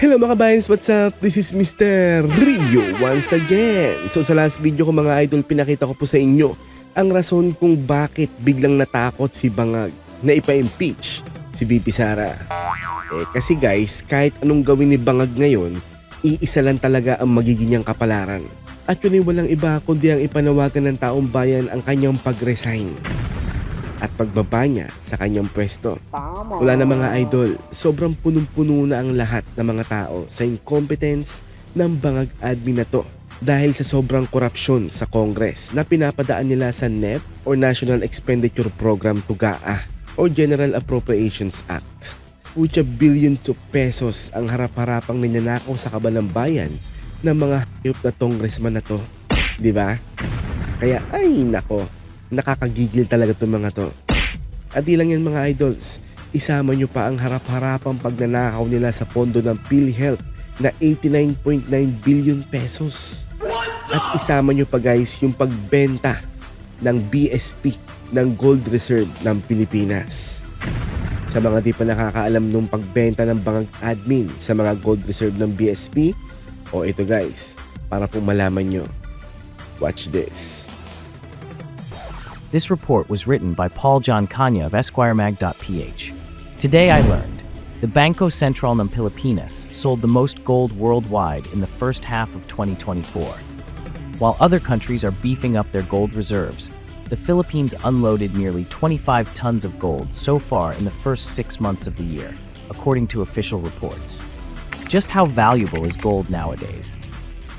Hello mga kabayans, what's up? This is Mr. Rio once again. So sa last video ko mga idol, pinakita ko po sa inyo ang rason kung bakit biglang natakot si Bangag na ipa-impeach si VP Sara. Kasi guys, kahit anong gawin ni Bangag ngayon, iisa lang talaga ang magiging niyang kapalaran. At yun ay walang iba kundi ang ipanawagan ng taong bayan ang kanyang pag-resign at pagbaba niya sa kanyang pwesto. Wala na mga idol, sobrang punong-puno na ang lahat ng mga tao sa incompetence ng Bangag admin na to dahil sa sobrang korupsyon sa Congress na pinapadaan nila sa NEP or National Expenditure Program TUGAA o General Appropriations Act. Pucha billions of pesos ang harap-harapang ninanakaw sa kaban ng bayan ng mga hayop na congressman na to. Diba? Kaya ay nako, nakakagigil talaga itong mga to. At di lang yan mga idols, isama nyo pa ang harap-harapang pagnanakaw nila sa pondo ng PhilHealth na 89.9 billion pesos. At isama nyo pa guys yung pagbenta ng BSP ng gold reserve ng Pilipinas. Sa mga di pa nakakaalam nung pagbenta ng Bangag admin sa mga gold reserve ng BSP, o ito guys, para po malaman nyo. Watch this. This report was written by Paul John Kanya of EsquireMag.ph. Today I learned the Banco Central ng Pilipinas sold the most gold worldwide in the first half of 2024. While other countries are beefing up their gold reserves, the Philippines unloaded nearly 25 tons of gold so far in the first 6 months of the year, according to official reports. Just how valuable is gold nowadays?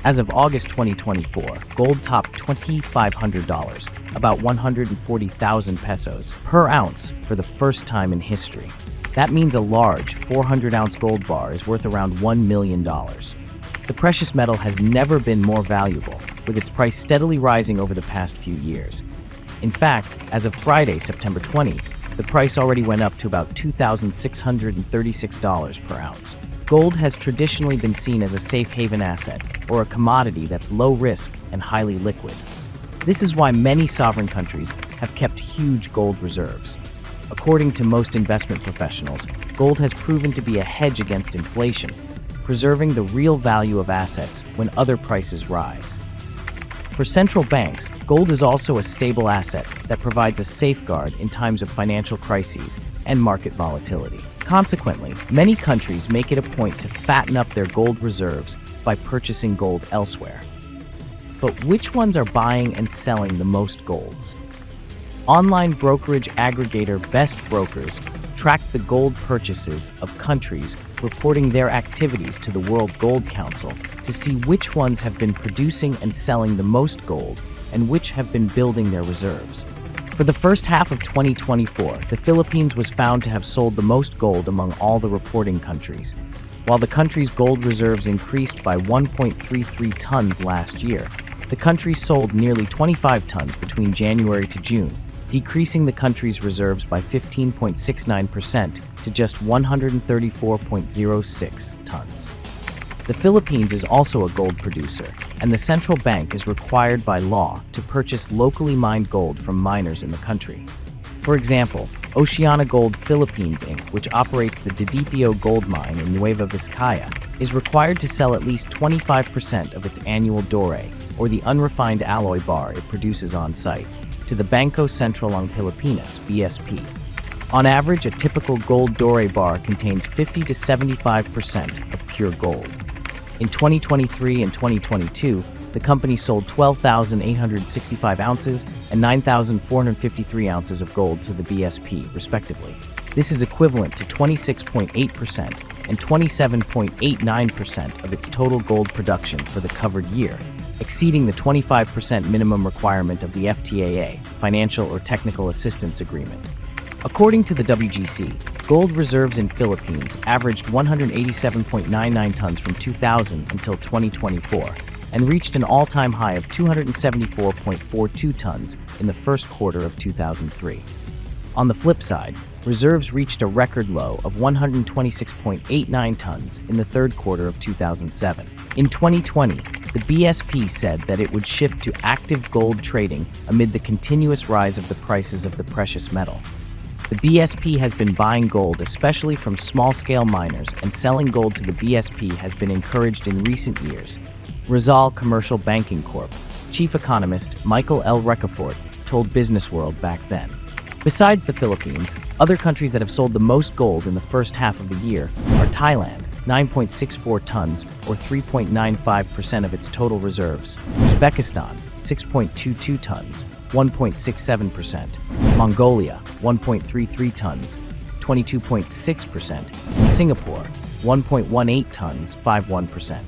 As of August 2024, gold topped $2,500, about 140,000 pesos, per ounce for the first time in history. That means a large 400-ounce gold bar is worth around $1 million. The precious metal has never been more valuable, with its price steadily rising over the past few years. In fact, as of Friday, September 20, the price already went up to about $2,636 per ounce. Gold has traditionally been seen as a safe haven asset, or a commodity that's low risk and highly liquid. This is why many sovereign countries have kept huge gold reserves. According to most investment professionals, gold has proven to be a hedge against inflation, preserving the real value of assets when other prices rise. For central banks, gold is also a stable asset that provides a safeguard in times of financial crises and market volatility. Consequently, many countries make it a point to fatten up their gold reserves by purchasing gold elsewhere. But which ones are buying and selling the most golds? Online brokerage aggregator Best Brokers tracked the gold purchases of countries reporting their activities to the World Gold Council to see which ones have been producing and selling the most gold and which have been building their reserves. For the first half of 2024, the Philippines was found to have sold the most gold among all the reporting countries. While the country's gold reserves increased by 1.33 tons last year, the country sold nearly 25 tons between January to June, decreasing the country's reserves by 15.69% to just 134.06 tons. The Philippines is also a gold producer, and the central bank is required by law to purchase locally mined gold from miners in the country. For example, Oceana Gold Philippines Inc., which operates the Didipio gold mine in Nueva Vizcaya, is required to sell at least 25% of its annual doré, or the unrefined alloy bar it produces on site, to the Banco Central ng Pilipinas, BSP. On average, a typical gold doré bar contains 50 to 75% of pure gold. In 2023 and 2022, the company sold 12,865 ounces and 9,453 ounces of gold to the BSP, respectively. This is equivalent to 26.8% and 27.89% of its total gold production for the covered year, exceeding the 25% minimum requirement of the FTAA, Financial or Technical Assistance Agreement. According to the WGC, gold reserves in Philippines averaged 187.99 tons from 2000 until 2024 and reached an all-time high of 274.42 tons in the first quarter of 2003. On the flip side, reserves reached a record low of 126.89 tons in the third quarter of 2007. In 2020, the BSP said that it would shift to active gold trading amid the continuous rise of the prices of the precious metal. The BSP has been buying gold, especially from small-scale miners, and selling gold to the BSP has been encouraged in recent years. Rizal Commercial Banking Corp. Chief economist Michael L. Ricafort told Business World back then. Besides the Philippines, other countries that have sold the most gold in the first half of the year are Thailand, 9.64 tons, or 3.95% of its total reserves; Uzbekistan, 6.22 tons, 1.67%; Mongolia, 1.33 tons, 22.6%; and Singapore, 1.18 tons, 51%.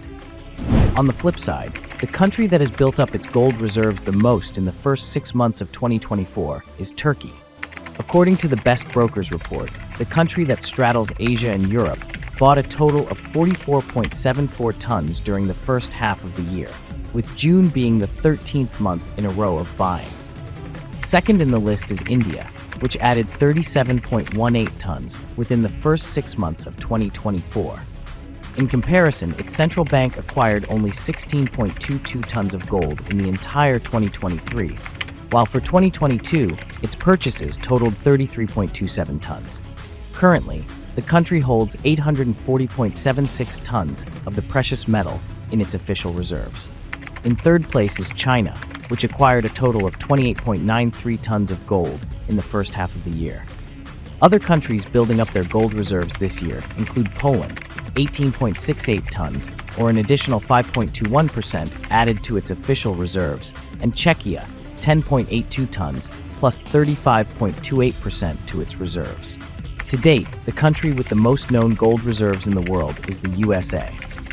On the flip side, the country that has built up its gold reserves the most in the first 6 months of 2024 is Turkey. According to the Best Brokers report, the country that straddles Asia and Europe bought a total of 44.74 tons during the first half of the year, with June being the 13th month in a row of buying. Second in the list is India, which added 37.18 tons within the first 6 months of 2024. In comparison, its central bank acquired only 16.22 tons of gold in the entire 2023, while for 2022, its purchases totaled 33.27 tons. Currently, the country holds 840.76 tons of the precious metal in its official reserves. In third place is China, which acquired a total of 28.93 tons of gold in the first half of the year. Other countries building up their gold reserves this year include Poland, 18.68 tons, or an additional 5.21% added to its official reserves, and Czechia, 10.82 tons, plus 35.28% to its reserves. To date, the country with the most known gold reserves in the world is the USA.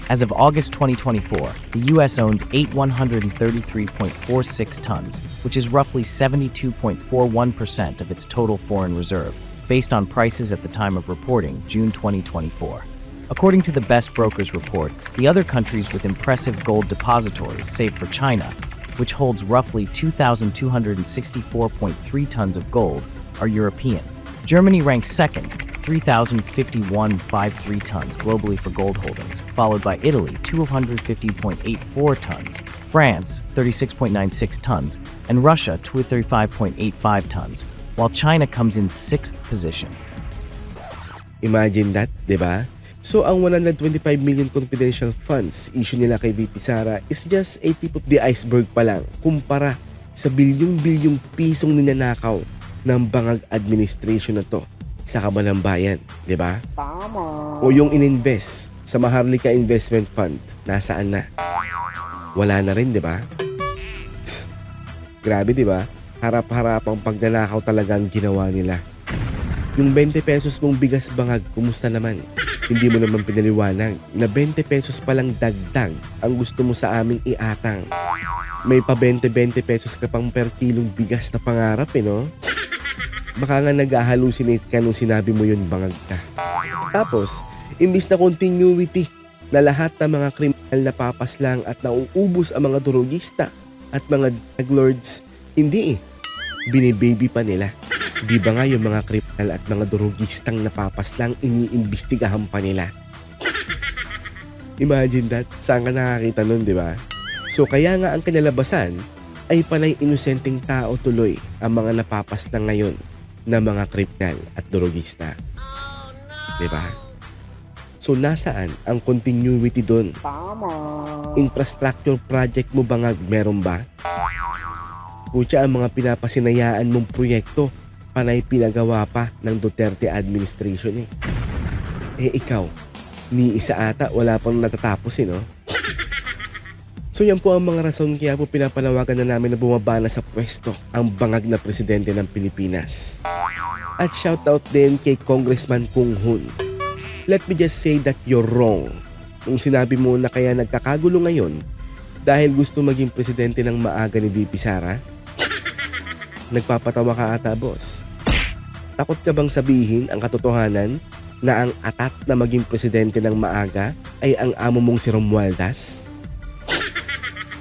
As of August 2024, the US owns 133.46 tons, which is roughly 72.41% of its total foreign reserve, based on prices at the time of reporting, June 2024. According to the Best Brokers report, the other countries with impressive gold depositories, save for China, which holds roughly 2,264.3 tons of gold, are European. Germany ranks second, 3,051.53 tons globally for gold holdings, followed by Italy, 250.84 tons, France, 36.96 tons, and Russia, 235.85 tons, while China comes in 6th position. Imagine that, di ba? So ang 125 million confidential funds issue nila kay VP Sara is just a tip of the iceberg pa lang kumpara sa bilyong-bilyong pisong ninanakaw ng bangag administration na to sa kabanang bayan, di ba? Tama. O yung ininvest sa Maharlika Investment Fund, nasaan na? Wala na rin, di ba? Grabe, di ba? Harap-harapang pagnanakaw talaga ang ginawa nila. Yung 20 pesos mong bigas bangag, kumusta naman? Hindi mo naman pinaliwanag na 20 pesos palang dagdag ang gusto mo sa aming iatang. May pa 20-20 pesos ka pang per kilong bigas na pangarap no? Baka nga nag-hallucinate ka nung sinabi mo yun bangag ka. Tapos, imbis na continuity na lahat ng mga kriminal na papaslang at nauubos ang mga drogista at mga drug lords, hindi binibaby pa nila. Di ba nga yung mga kriminal at mga drogistang napapaslang iniimbestigahan pa nila? Imagine that, saan ka nakakita nun, di ba? So kaya nga ang kinalabasan ay panay inosenteng tao tuloy ang mga napapaslang ngayon na mga kriminal at drogista. Di ba? So nasaan ang continuity doon? Tama. Infrastructure project mo bangag meron ba? Kutya ang mga pinapasinayaan mong proyekto panay pinagawa pa ng Duterte administration ikaw, ni isa ata wala pang natatapos no? So yan po ang mga rason kaya po pinapanawagan na namin na bumaba na sa pwesto ang bangag na presidente ng Pilipinas. At shoutout din kay Congressman Kung Hun. Let me just say that you're wrong nung sinabi mo na kaya nagkakagulo ngayon dahil gusto maging presidente ng maaga ni VP Sara. Nagpapatawa ka ata, boss. Takot ka bang sabihin ang katotohanan na ang atat na maging presidente ng maaga ay ang amo mong si Romualdez?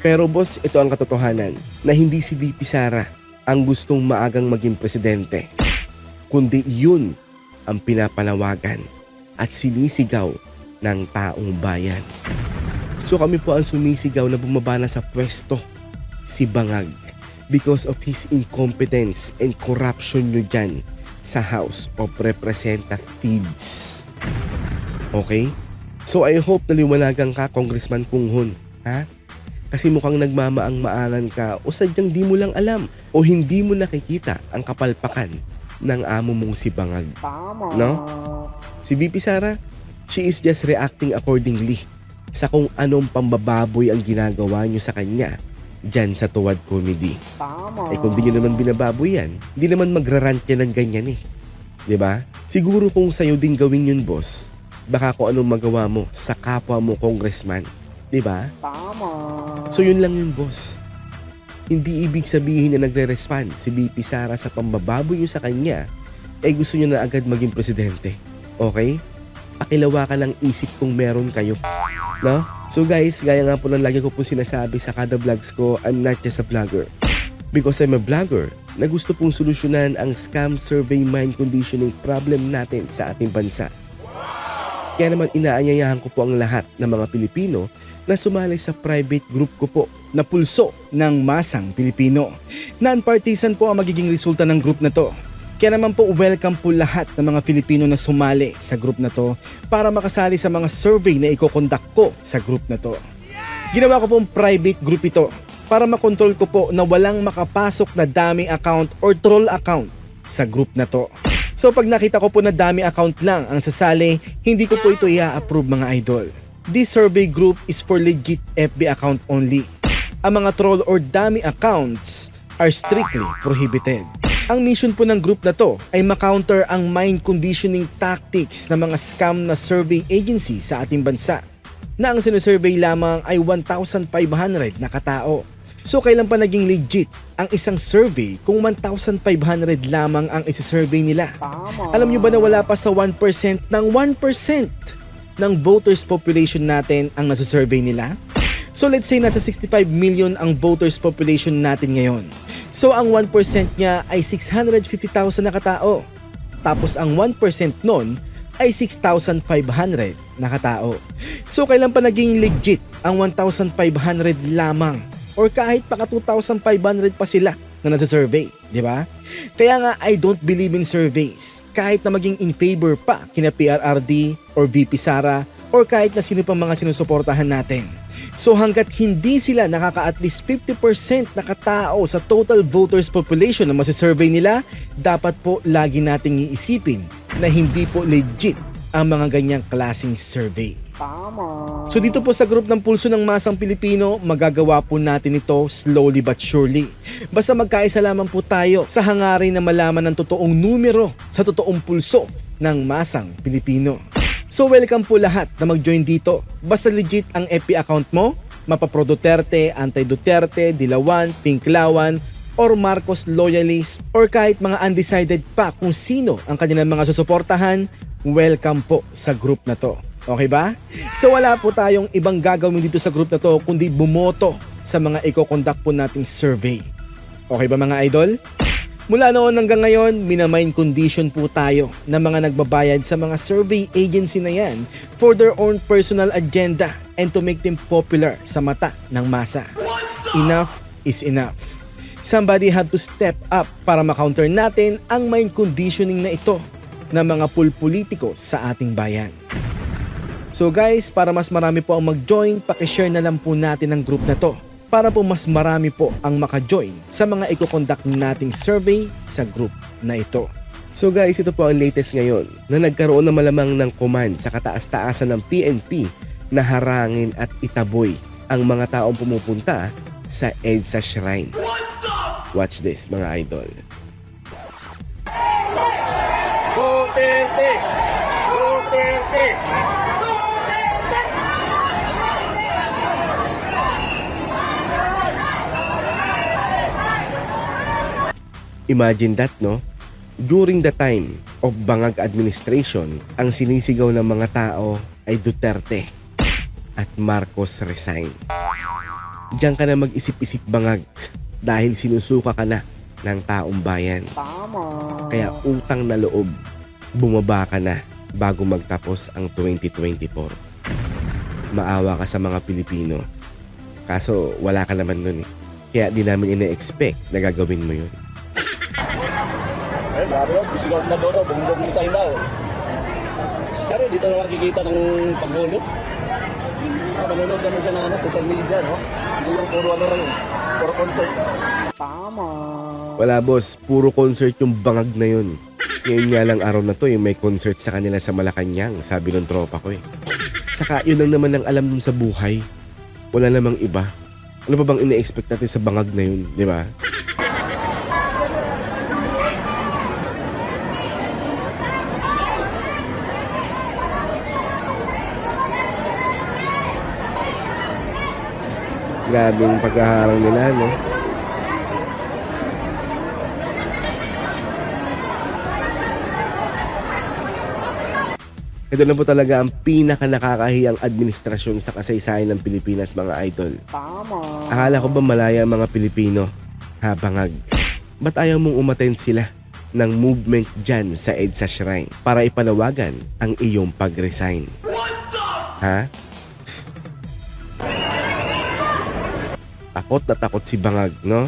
Pero boss, ito ang katotohanan na hindi si VP Sara ang gustong maagang maging presidente, kundi yun ang pinapanawagan at sinisigaw ng taong bayan. So kami po ang sumisigaw na bumaba na sa pwesto si Bangag because of his incompetence and corruption nyo dyan sa House of Representatives. Okay? So I hope naliwanagan ka, Congressman Kunghon. Ha? Kasi mukhang nagmamaang-maangan ka o sadyang di mo lang alam o hindi mo nakikita ang kapalpakan ng amo mong si Bangag. No? Si VP Sara, she is just reacting accordingly sa kung anong pambababoy ang ginagawa nyo sa kanya dyan sa Tuwad Comedy. Eh kung di nyo naman binababoy yan, di naman magrarant yan ng ganyan eh. 'Di ba? Siguro kung sa'yo din gawin yun, boss, baka kung anong magawa mo sa kapwa mo congressman. 'Di ba? So yun lang yun, boss. Hindi ibig sabihin na nagre-respond si VP Sara sa pambababoy nyo sa kanya, eh gusto nyo na agad maging presidente. Okay? Pakilawakan ang isip kung meron kayo. No? So guys, gaya nga po ng lagi ko po sinasabi sa kada vlogs ko, I'm not just a vlogger. Because I'm a vlogger na gusto pong solusyonan ang scam survey mind conditioning problem natin sa ating bansa. Kaya naman inaanyayahan ko po ang lahat ng mga Pilipino na sumali sa private group ko po na Pulso ng Masang Pilipino. Non-partisan po ang magiging resulta ng group na to. Kaya naman po welcome po lahat ng mga Pilipino na sumali sa group na to para makasali sa mga survey na iko-conduct ko sa group na to. Ginawa ko pong private group ito para makontrol ko po na walang makapasok na dummy account or troll account sa group na to. So pag nakita ko po na dummy account lang ang sasali, hindi ko po ito i-approve mga idol. This survey group is for legit FB account only. Ang mga troll or dummy accounts are strictly prohibited. Ang mission po ng group na to ay makounter ang mind conditioning tactics ng mga scam na survey agency sa ating bansa na ang sinusurvey lamang ay 1,500 na katao. So kailan pa naging legit ang isang survey kung 1,500 lamang ang isi-survey nila? Alam nyo ba na wala pa sa 1% ng 1% ng voters population natin ang nasa-survey nila? So let's say nasa 65 million ang voters population natin ngayon. So ang 1% niya ay 650,000 na katao. Tapos ang 1% nun ay 6,500 na katao. So kailan pa naging legit ang 1,500 lamang? Or kahit paka 2,500 pa sila na nasa-survey, di ba? Kaya nga I don't believe in surveys. Kahit na maging in favor pa kina PRRD or VP Sara or kahit na sino pang mga sinusuportahan natin. So hanggat hindi sila nakaka at least 50% na katao sa total voters population na masisurvey nila, dapat po lagi nating iisipin na hindi po legit ang mga ganyang klaseng survey. So dito po sa group ng Pulso ng Masang Pilipino, magagawa po natin ito slowly but surely. Basta magkaisa lamang po tayo sa hangarin na malaman ng totoong numero sa totoong pulso ng Masang Pilipino. So welcome po lahat na mag-join dito. Basta legit ang FB account mo, mapapro Duterte, anti-Duterte, Dilawan, Pinklawan, or Marcos loyalist, or kahit mga undecided pa kung sino ang kanilang mga susuportahan, welcome po sa group na to. Okay ba? So wala po tayong ibang gagawin dito sa group na to kundi bumoto sa mga i-conduct po nating survey. Okay ba mga idol? Mula noon hanggang ngayon, minamind condition po tayo ng mga nagbabayad sa mga survey agency na yan for their own personal agenda and to make them popular sa mata ng masa. Enough is enough. Somebody had to step up para makounter natin ang mind conditioning na ito ng mga pulpolitiko sa ating bayan. So guys, para mas marami po ang mag-join, pakishare na lang po natin ang group na to para po mas marami po ang maka-join sa mga i-conduct nating survey sa group na ito. So guys, ito po ang latest ngayon na nagkaroon na malamang ng command sa kataas-taasan ng PNP na harangin at itaboy ang mga taong pumupunta sa EDSA Shrine. Watch this mga idol. Duterte! Duterte! Imagine that, no? During the time of Bangag administration, ang sinisigaw ng mga tao ay Duterte at Marcos resign. Diyan ka na mag-isip-isip Bangag dahil sinusuka ka na ng taong bayan. Kaya utang na loob, bumaba ka na bago magtapos ang 2024. Maawa ka sa mga Pilipino. Kaso wala ka naman nun eh. Kaya di namin ina-expect na gagawin mo yun. Eh, grabe yun. Bisigos na doon. Bumulog design daw. Pero dito na makikita ng paggulo. Manunod naman siya ng social media, no? Hindi yung puro ano lang yun. Puro concert. Wala boss, puro concert yung bangag na yun. Ngayon nga lang araw na to, yung may concert sa kanila sa Malacanang, sabi ng tropa ko eh. Saka yun lang naman ang alam dun sa buhay. Wala namang iba. Ano pa bang ina-expect natin sa bangag na yun, di ba? Grabe yung pagkaharang nila, no? Ito na po talaga ang pinaka-nakakahiyang administrasyon sa kasaysayan ng Pilipinas, mga idol. Akala ko ba malaya ang mga Pilipino? Habangag. Ba't ayaw mong umattend sila ng movement dyan sa EDSA Shrine para ipanawagan ang iyong pag-resign? Ha? Takot na takot si Bangag, no?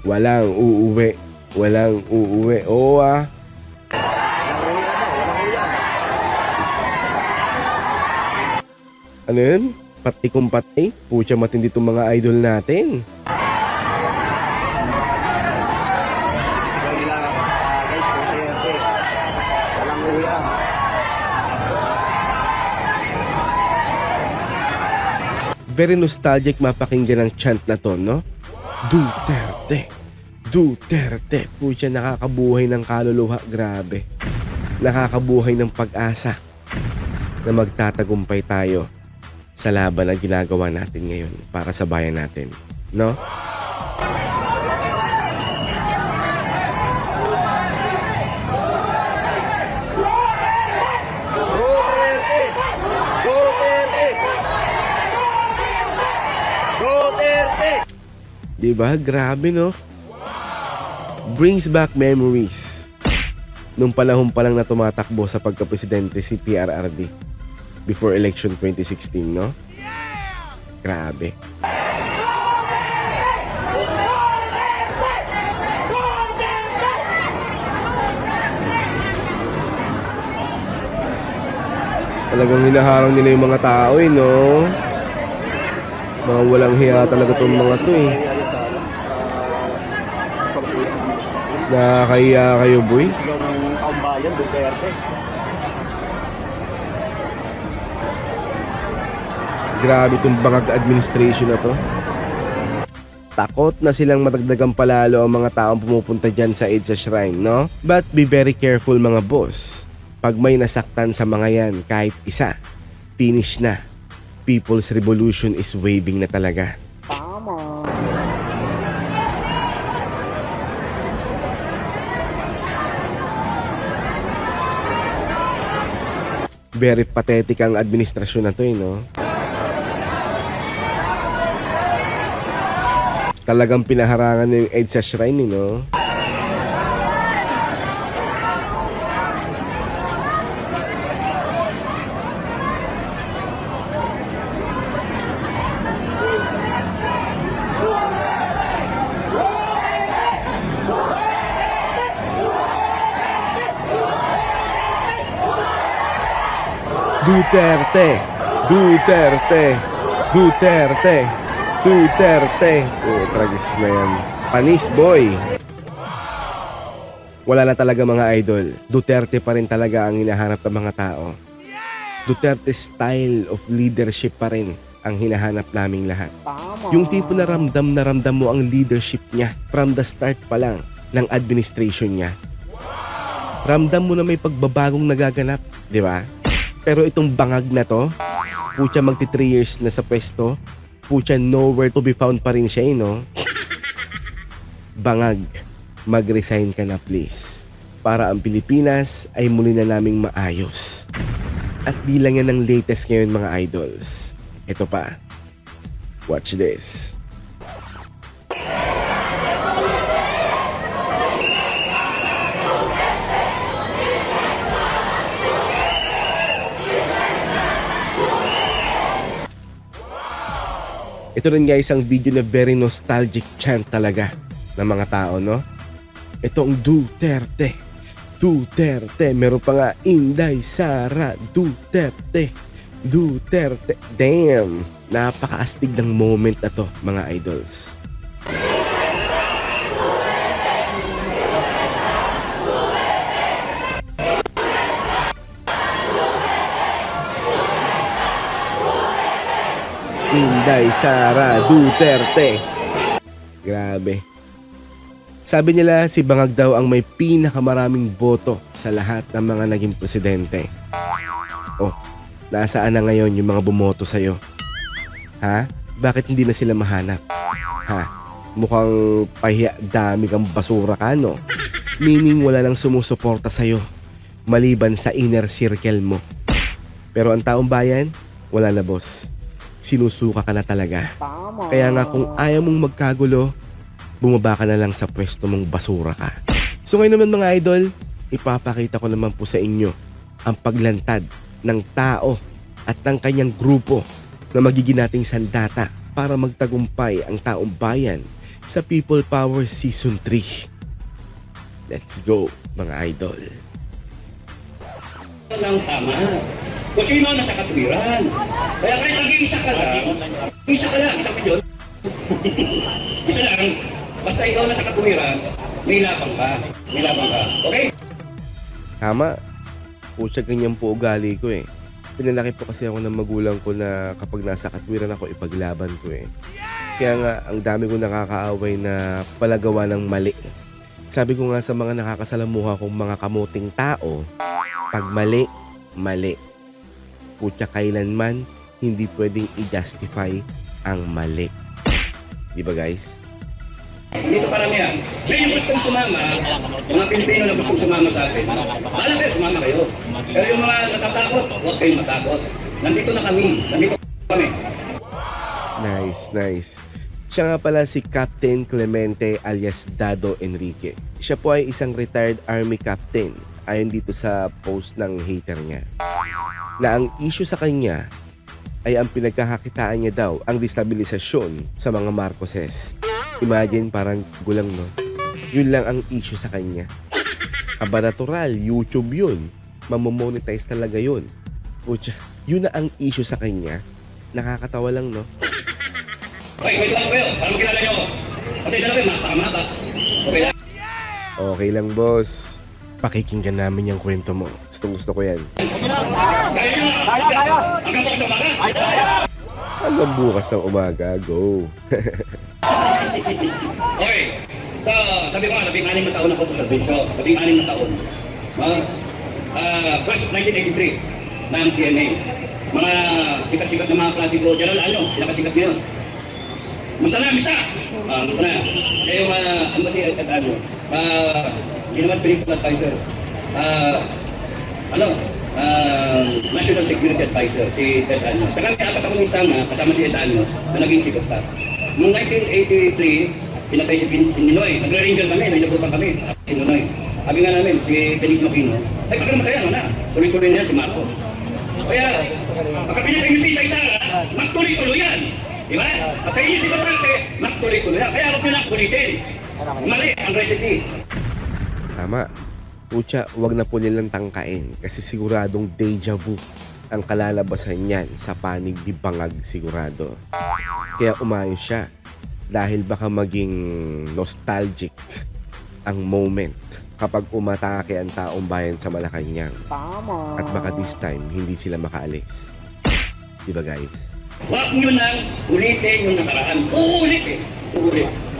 Walang uuwi. Walang uuwi. Oo ah. Ano yun? Pati kung pati? Pucha matindi itong mga idol natin. Sigaw nila, guys, concert. Walang uwi lang. Very nostalgic mapakinggan ang chant na to, no? Duterte. Duterte. Pucha, nakakabuhay ng kaluluha. Grabe. Nakakabuhay ng pag-asa na magtatagumpay tayo sa laban na ginagawa natin ngayon para sa bayan natin. No? Duterte! Duterte! Duterte! Diba? Grabe, no? Brings back memories. Nung panahon pa lang na tumatakbo sa pagkapresidente si PRRD before election 2016, no? Grabe. Talagang hinaharang nila yung mga tao eh, no? Mga walang hiya talaga tong mga to eh. Nakakahiya kayo, boy. Sigaw ng taong bayan, Duterte. Grabe itong Bangag administration na to. Takot na silang madagdagan palalo ang mga taong pumupunta dyan sa EDSA Shrine, no? But be very careful mga boss. Pag may nasaktan sa mga yan, kahit isa, finish na. People's Revolution is waving na talaga. Very pathetic ang administrasyon na to eh, no? Talagang pinaharangan na yung EDSA Shrine eh, no? Duterte! Duterte! Duterte! Duterte! Oh, tragis na yan. Panis, boy! Wala na talaga mga idol. Duterte pa rin talaga ang hinahanap ng mga tao. Duterte style of leadership pa rin ang hinahanap naming lahat. Yung tipo na ramdam mo ang leadership niya from the start pa lang ng administration niya. Ramdam mo na may pagbabagong nagaganap, di ba? Pero itong Bangag na to, pucha magti 3 years na sa pwesto, pucha nowhere to be found pa rin siya, no? Bangag, mag-resign ka na please. Para ang Pilipinas ay muli na naming maayos. At di lang yan ang latest ngayon mga idols. Ito pa. Watch this. Ito rin guys ang video na very nostalgic chant talaga ng mga tao, no? Itong Duterte. Duterte. Meron pa nga Inday Sara Duterte. Duterte. Damn. Napakaastig ng moment na to mga idols. Inday Sara Duterte. Grabe. Sabi nila si Bangag daw ang may pinakamaraming boto sa lahat ng mga naging presidente. Oh, nasaan na ngayon yung mga bumoto sa'yo? Ha? Bakit hindi na sila mahanap? Ha? Mukhang pahiya dami kang basura ka, no? Meaning wala nang sumusuporta sa'yo maliban sa inner circle mo. Pero ang taong bayan, wala na boss. Sinusuka ka na talaga. Kaya nga kung ayaw mong magkagulo, bumaba ka na lang sa pwesto mong basura ka. So ngayon naman mga idol, ipapakita ko naman po sa inyo ang paglantad ng tao at ng kanyang grupo na magiging nating sandata para magtagumpay ang taong bayan sa People Power Season 3. Let's go mga idol. Ng tama. Kung sino nasa katwiran. Kaya kahit nag-iisa ka lang, isa ka yun. Isa lang, basta ikaw nasa katwiran, may labang ka. Okay? Tama. Pucha, ganyan po ugali ko eh. Pinalaki po kasi ako ng magulang ko na kapag nasa katwiran ako, ipaglaban ko eh. Kaya nga, ang dami ko nakakaaway na palagawa ng mali. Sabi ko nga sa mga nakakasalamuha kong mga kamuting tao, pag mali, mali. Pucha, kailanman hindi pwedeng i-justify ang mali. Di ba guys? Dito paramihan. May yung gustong sumama, mga Pilipino na gustong sumama sa atin. Bahala kayo, sumama kayo. Pero yung mga natatakot, huwag kayong matakot. Nandito na kami. Nice. Siya nga pala si Captain Clemente alias Dado Enrique. Siya po ay isang retired army captain ayon dito sa post ng hater niya. Na ang issue sa kanya ay ang pinagkakakitaan niya daw ang destabilisasyon sa mga Marcoses. Imagine, parang gulang, no? Yun lang ang issue sa kanya. Aba natural, YouTube yun. Mamomonetize talaga yun. Pucha, yun na ang issue sa kanya. Nakakatawa lang, no? Okay, wait lang kayo. Para makilala nyo ako. Kasi siya na kayo, mapaka-mapa. Okay lang. Okay lang, boss. Pakikinggan namin yung kwento mo. Gusto ko yan. Kaya nyo! Hanggang bukas sa umaga! Hanggang bukas ng umaga, go. Okay. So, sabi ko nga, 16 na taon ako sa servisyo. 16 na taon. Class of 1983 ng TNA. Mga sikat-sikat na mga klase ko. General pinakasikat niyo. Musta na, mista? Musta na. Siya yung, ano ba siya, hindi naman spiritual advisor. National Security Advisor, si Ted Anyo. Tsaka may apat akong istama, kasama si Ted Anyo, na naging chief of staff. Noong 1983, pinatay si Ninoy. Nagre-ranger kami, nailabutan kami. Si Ninoy. Sabi nga namin, si Benigno Aquino, ay baka naman tayo, ano na? Tuloy-tuloy na yan si Marcos. Kaya, pagka pinatay niyo si Inday Sara, magtuloy-tuloy yan. Diba? Patayin niyo si Duterte, magtuloy-tuloy yan. Kaya huwag niyo na kulitin. Mali ang recipe. Tama. Pucha, wag na po nilang tangkain kasi siguradong deja vu ang kalalabasan niyan sa panig ni Bangag sigurado. Kaya umayos siya dahil baka maging nostalgic ang moment kapag umatake ang taong bayan sa Malacanang. At baka this time hindi sila makaalis. Diba guys? Huwag nyo nang ulitin yung nakaraan. Uulit.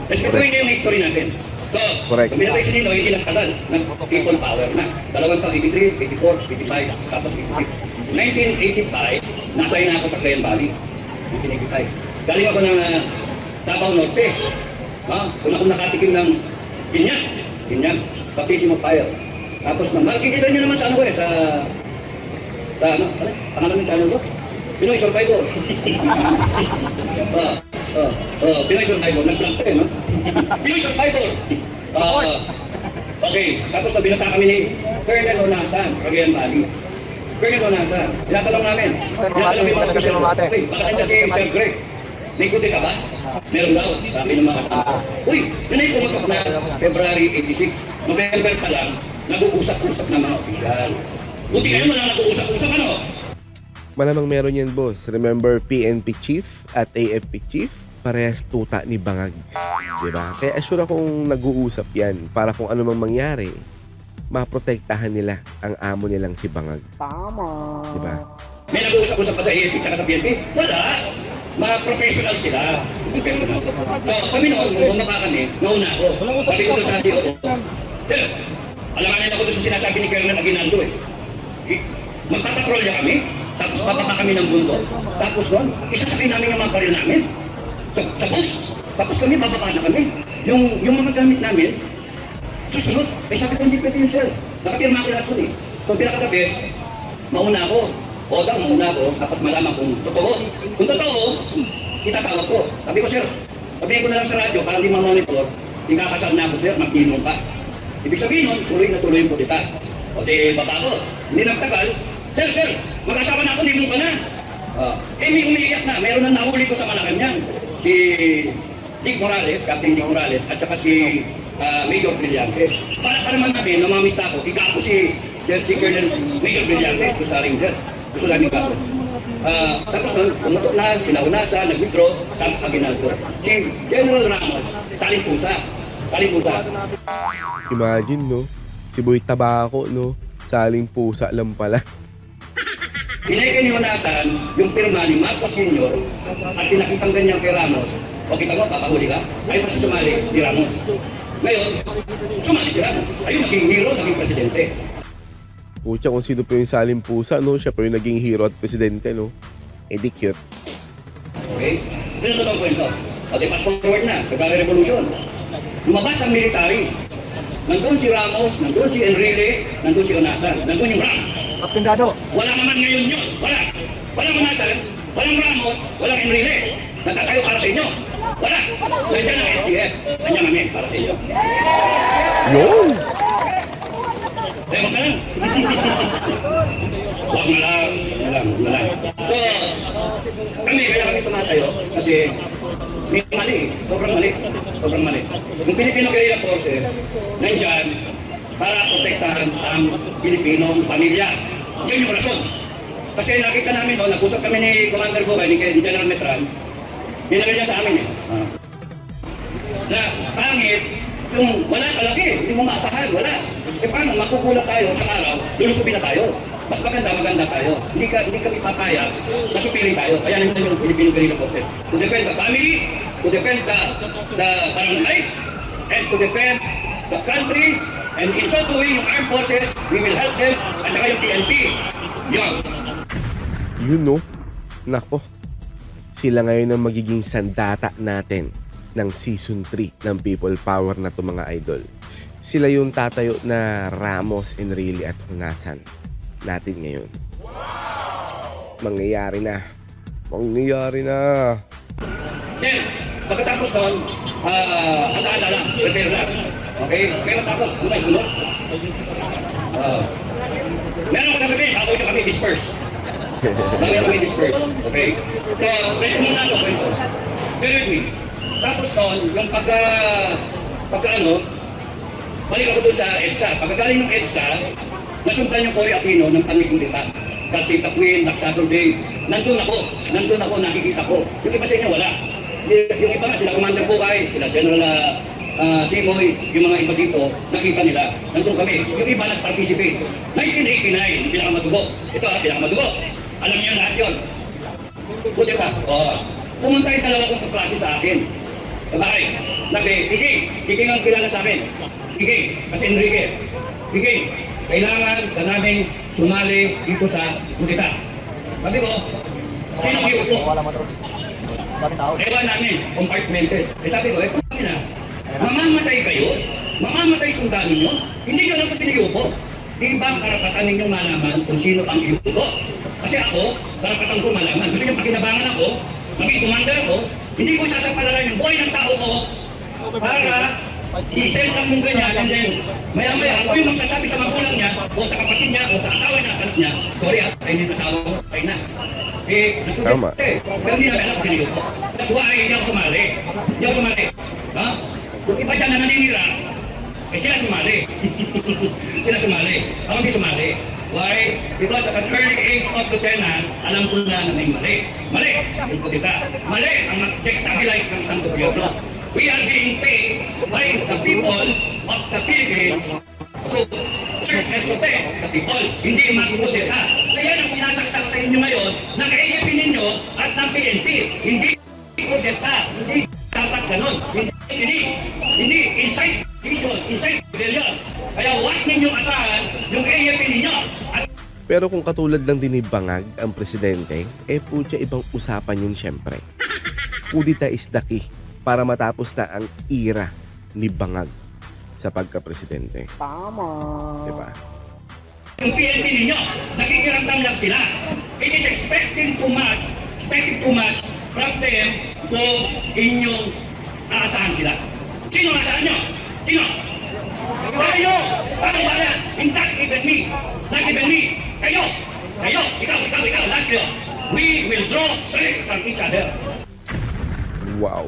Respetuhin nyo yung history natin. So, Correct. kung pinatay si Nino, hindi nagtagal ng people power na. 2 taon, 83, 84, 85, tapos 86. 1985, nasay na ako sa Cagayan Valley. 1985. Galing ako ng Davao Norte. Kung ako nakatikim ng Binyag, baptism of fire. Tapos makikita nyo naman sa ano ko sa pangalan ng channel ko? Pinoy Survivor. Pinoy Survivor, nag-vlog ko no? Pinoy Survivor! Okay, tapos binata kami ni Colonel Onasan sa Cagayan Valley. Colonel Onasan, tinatanong namin. Okay, bakit nandiyan si Sir Greg? May kuti ka ba? Meron daw, sabi ng mga kasama. Uy, yun ay pumutok na February 86. November pa lang, nag-uusap-usap ng mga opisyal. Buti kayo wala nag-uusap-usap, ano? Malamang meron yan, boss. Remember PNP chief at AFP chief? Parehas tuta ni Bangag. Diba? Kaya assure akong nag-uusap yan para kung ano mang mangyari, maprotektahan nila ang amo nilang si Bangag. Tama. Diba? May nag-uusap-usap pa sa AFP at sa PNP? Wala. Mga professional sila. Professional. So, kami noon, nung bumaba kami, nauna ako. Sabi ko doon sa CEO ko, Sir, alanganin ako doon sa sinasabi ni Colonel Aguinaldo eh. Magpapatrolya kami, tapos bababa kami ng bundok, tapos noon, isasakay namin yung mga baril namin. Sa bus, tapos kami bababa na kami. Yung mga gamit namin, susunod. Eh sabi ko, hindi pwede yun, sir. Nakapirma ako lahat ko eh. So, pinakatabi, mauna ako. O daw, mauna ako, tapos malaman kung totoo. Kung totoo, itatawag ko. Sabi ko, sir, sabihin ko na lang sa radyo, para hindi ma-monitor, ikakasal na ako, sir, magninong ka. Ibig sabihin nun, tuloy na tuloy yung kudita. O di, baba ko. Hindi nagtagal, sir, mag-asawa na ako, ninong ka na. May umiiyak na, meron na nahuli ko sa Malacanang. Si Dick Morales, Captain Dick Morales, at saka si Major Brillantes. Para naman namin, namamista ako, ikapo si Colonel Major Brillantes, kung sa Ranger. Gusto namin kapos. Tapos nun, pumatok na, sinaunasan, nag-withdraw, sa Aguinaldo. Si General Ramos, saling pusa. Imagine, no? Si Boy Tabaco, no? Saling pusa lang pala. Pinag-iniunasan yung pirma ni Marcos Sr. at pinakitang ganyan kay Ramos. O kita mo, papahuli ka? Ayaw kasi sumali ni Ramos. Ngayon, sumali si Ramos. Ayun, naging hero, naging presidente. Pucha, kung sino pa yung saling pusa, no? Siya pa yung naging hero at presidente, no? Eh di cute. Okay? Ito totoo kwento. O di fast forward na, February Revolution. Lumabas ang military. Nandun si Ramos, nandun si Enrile, nandun si Onasan, nandun yung Ram. Captain Dado. Wala naman ngayon yun. Wala. Walang Onasan, walang Ramos, walang Enrile. Nagtatayo para sa inyo. Wala. Nandiyan ang NTF. Nandiyan kami para sa inyo. Yun! Wag na lang. Wag na lang. So, kaya kami tumatayo kasi may mali. Sobrang mali. Yung Filipino Guerrilla Forces, nandyan para protektahan ang Pilipinong pamilya. Yan yung rason. Kasi nakita namin, no, nag-usap kami ni Commander Bugay, ni General Metran, dinala niya sa amin eh. Na pangit, yung wala kalaki, hindi mo maasahan, wala. E paano, makukulat tayo sa araw, lulusubin na tayo. Mas maganda tayo. Hindi kami papayag, nasupiling tayo. Kaya nandun yung Filipino Guerrilla Forces. To defend the family, to defend the barangay, and to defend the country, and in so doing, yung armed forces, we will help them, at saka yung PNP. Yun. Yun, no? Nako. Sila ngayon ang magiging sandata natin ng Season 3 ng People Power na to, mga idol. Sila yung tatayo na Ramos, Enrile at Honasan natin ngayon. Mangyayari na. Then, pagkatapos nun, handa lang, prepare lang. Okay? Kaya matapos, ano tayo sunod? Meron ko sasabihin, bago nyo kami disperse. Okay? So, ready muna ako, kwento. Bear with me. Tapos nun, yung balik ako doon sa EDSA. Pagkagaling ng EDSA, nasundan yung Cory Aquino ng Panlikulita. Kasi Takwin, Saturday, nandun ako, nakikita ko. Yung iba sa inyo, wala. Yung iba nga, sila Commander Bugay, sila General Simoy, yung mga iba dito, nakita nila. Nandun kami. Yung iba nag-participate. 1989, pinakamadugo. Ito pinakamadugo. Alam niyo lahat yun. Buti ba? Pumunta yung dalawa kong kaklase sa akin. Kabay, Iging ang kilala sa akin. Iging, kasi Enrique. Iging, kailangan ka namin sumali dito sa Budita. Sabi ko, sino iupo? Ewan namin, compartmented. Sabi ko, na, mamamatay kayo? Mamamatay sundalo nyo? Hindi nyo lang kasi iupo. Di ba karapatan ninyong malaman kung sino ang iupo? Kasi ako, karapatan ko malaman. Gusto nyo pakinabangan ako, maging commander ako, hindi ko isasapalaran yung buhay ng tao ko para I-send lang mong ganyan, and then, maya-maya, ako yung magsasabi sa magulang niya, o sa kapatid niya, o sa asawa niya, sa anak niya, sorry ay hindi asawa mo, ay na. Tama. Pero hindi namin alam kung sino yun. That's why, hindi ako sumali. Hindi ako sumali. Ha? Kung iba dyan na naninira, sila sumali. Sila sumali. Ako hindi sumali. Why? Because at an early age of lieutenant, alam ko na may mali. Mali! Yung kutita. Mali ang mag-destabilize ng isang gobyerno. We are being paid by the people of the Philippines to serve and protect the people. Hindi mag-kutita. Kaya ang sinasaksak sa inyo ngayon ng AFP ninyo at ng PNP. Hindi kutita. Hindi dapat ganun. Hindi incitation, incite rebellion. Kaya huwag ninyong asahan yung AFP ninyo. Pero kung katulad lang din ni Bangag ang presidente, putya ibang usapan yun syempre. Kudita is the key para matapos na ang era ni Bangag sa pagka-presidente. Tama. Diba? Yung PNP ninyo, nakikiramdam lang sila. It is expecting too much from them kung inyong aasahan sila. Sino aasahan nyo? Sino? Kayo! Parang bayan! Not even me! Not even me! Kayo! Ikaw! Lahat kayo! We will draw strength from each other. Wow.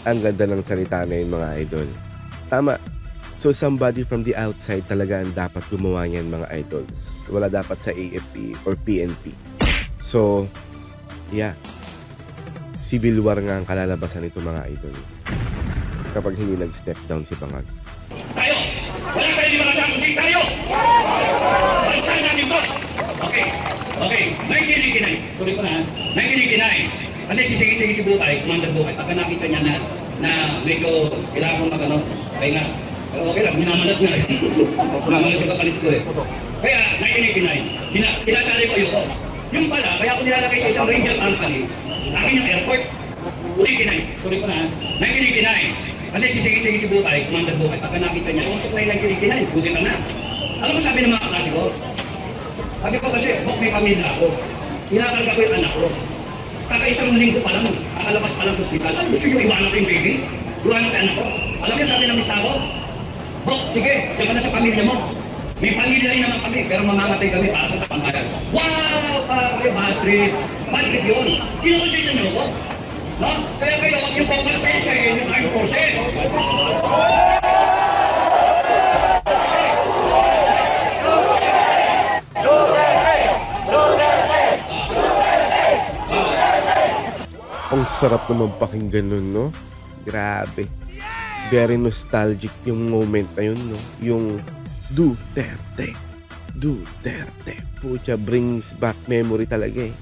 Ang ganda ng salita na yun mga idol. Tama. So somebody from the outside talaga ang dapat gumawa niyan mga idols. Wala dapat sa AFP or PNP. So, yeah. Civil war nga ang kalalabasan nito mga idol. Kapag hindi nag-step down si Bangag. Tayo! Wala tayo di mga kundi tayo! Bansa natin to! Okay. 1989. Tuloy ko na ha. 1989. Kasi si Bukay, Commander Bukay, pagka nakita niya na medyo kailangan kong magano, kaya nga. Pero okay lang, minamalat nga eh. Minamalat yung kapalit ko eh. Kaya 1989, sinasali ko yun. Yung pala, kaya ako nilalagay sa isang ranger company, akin yung airport. 1989. Tuloy ko na ha. 1989. Kasi si Bukay, Commander Bukay, pagka nakita niya, umutok na yung 1989, buti ka na. Alam mo sabi ng mga klase ko? Sabi ko kasi, Bok, may pamilya ako. Hinakarga ko yung anak ko. Kakaisang linggo pa lang, kakalabas pa lang sa hospital. Ay, gusto nyo iwanan ko yung baby? Iwanan ko yung anak ko. Alam niyo sabi ng mista ko? Bok, sige, yan ka na sa pamilya mo. May pamilya rin naman kami, pero mamamatay kami para sa tatambayan. Wow! Pare, bad trip. Bad trip yun. Kinukonsensya niyo ko. No? Kaya kayo, huwag yung konsensya yung armed forces. Ang sarap naman pakinggan nun, no? Grabe. Very nostalgic yung moment na yun, no? Yung Duterte. Pucha, brings back memory talaga eh.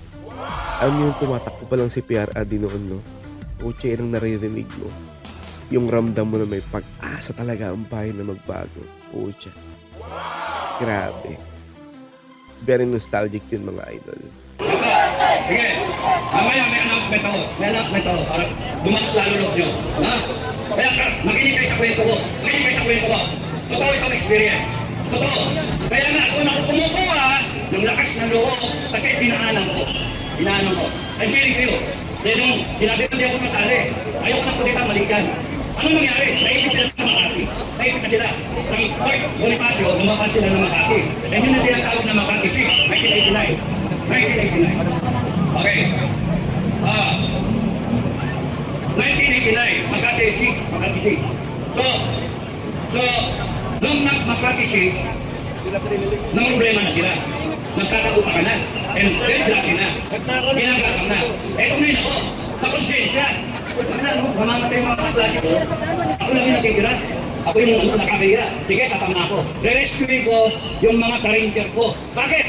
Ano yung tumatakbo pa lang si PRRD noon, no? Pucha, yung naririnig mo. Yung ramdam mo na may pag-asa talaga ang bayan na magbago. Pucha. Grabe. Very nostalgic yun, mga idol. Sige, mamaya may announcement ako. Para lumakas lalo loob nyo. Ha? Kaya makinig kayo sa kwento ko. Totoo itong experience. Totoo. Kaya nga, kung ako kumukuha ng lakas ng loob, kasi dinaanan ko. I'm feeling kayo. Dahil nung sinabi ko di ako sasali, ayaw ko na kutita malikan. Ano nangyari? Naipit sila sa Makati. Naipit na sila. Ng Port Bonifacio, lumabas sila ng Makati. And yun ang tinatawag na Makati 6, 1989. Okay. 1989, Makati 6. So, nung Makati 6, nang problema na sila. Nagkakaupa ka na. And very lucky na. Ginagapang na. Eto ngayon ako, nakonsensya. Mamamatay mga klase ko. Ako lang yung nakikira. Ako yung nakakaya. Sige, sasama ako. Re-rescue ko yung mga ka-ranger ko. Bakit?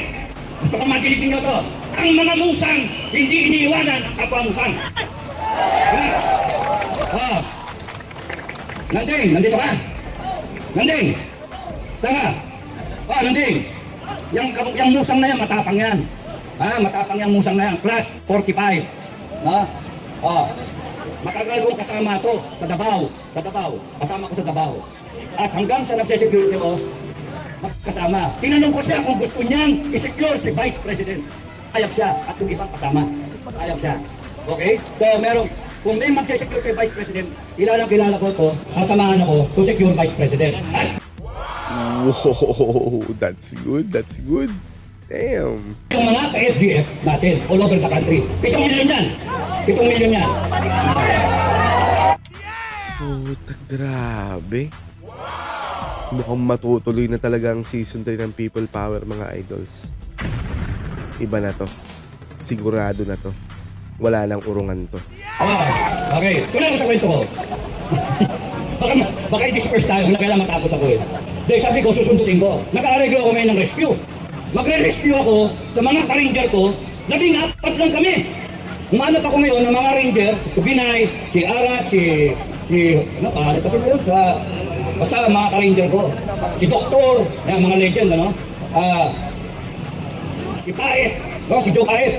Gusto ko magkilitin nyo to. Ang mga musang, hindi iniiwanan ang kapwa musang. Nanding, nandito ka? Nanding! Saan ka? Nanding! Yung musang na yan, matapang yan. Matapang yung musang na yan. Class 45. Matagal ko kasama to sa Davao. Kasama ko sa Davao. At hanggang sa nagsesecurity ko, magkasama. Tinanong ko siya kung gusto niyang i-secure si Vice President. Ayaw siya at yung ibang kasama. Ayaw siya. Okay? So, kung may magsesecure kay Vice President, kilala ko to, sasamahan ako to secure Vice President. At Wow, that's good, that's good. Damn. yung mga ka-FGF natin, all over the country, 7 million yan. 7 million yan. Puta, grabe. Mukhang matutuloy na talaga ang season 3 ng People Power, mga idols. Iba na to. Sigurado na to. Wala nang urungan to. Okay, tuloy ako sa kwento ko. baka i-disperse tayo, wala kailangan matapos ako eh. Dahil sabi ko, susundutin ko. Naka-arreglo ako ngayon ng rescue. Magre-rescue ako sa mga ka-ranger ko, 14 lang kami. Umanap ako ngayon ng mga ranger, si Tubinay, si Arat, ano pa, kasi ngayon sa, basta mga ka-ranger ko. Si Doktor, yan, mga legend, ano? Si Paet, no? Si Joe Paet.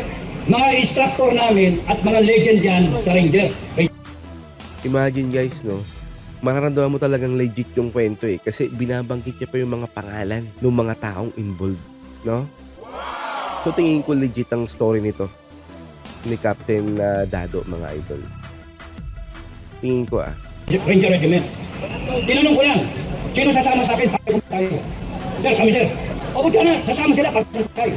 Mga instructor namin at mga legend yan sa ranger. Imagine guys, no? Mararamdaman mo talagang legit yung kwento eh. Kasi binabangkit niya pa yung mga pangalan ng mga taong involved. No? So tingin ko legit ang story nito. Ni Captain Dado, mga idol. Tingin ko Ranger Regiment. Tinanong ko lang, sino sasama sa akin? Pagpunta tayo. Sir, kami sir. O dyan na, sasama sila pagpunta tayo.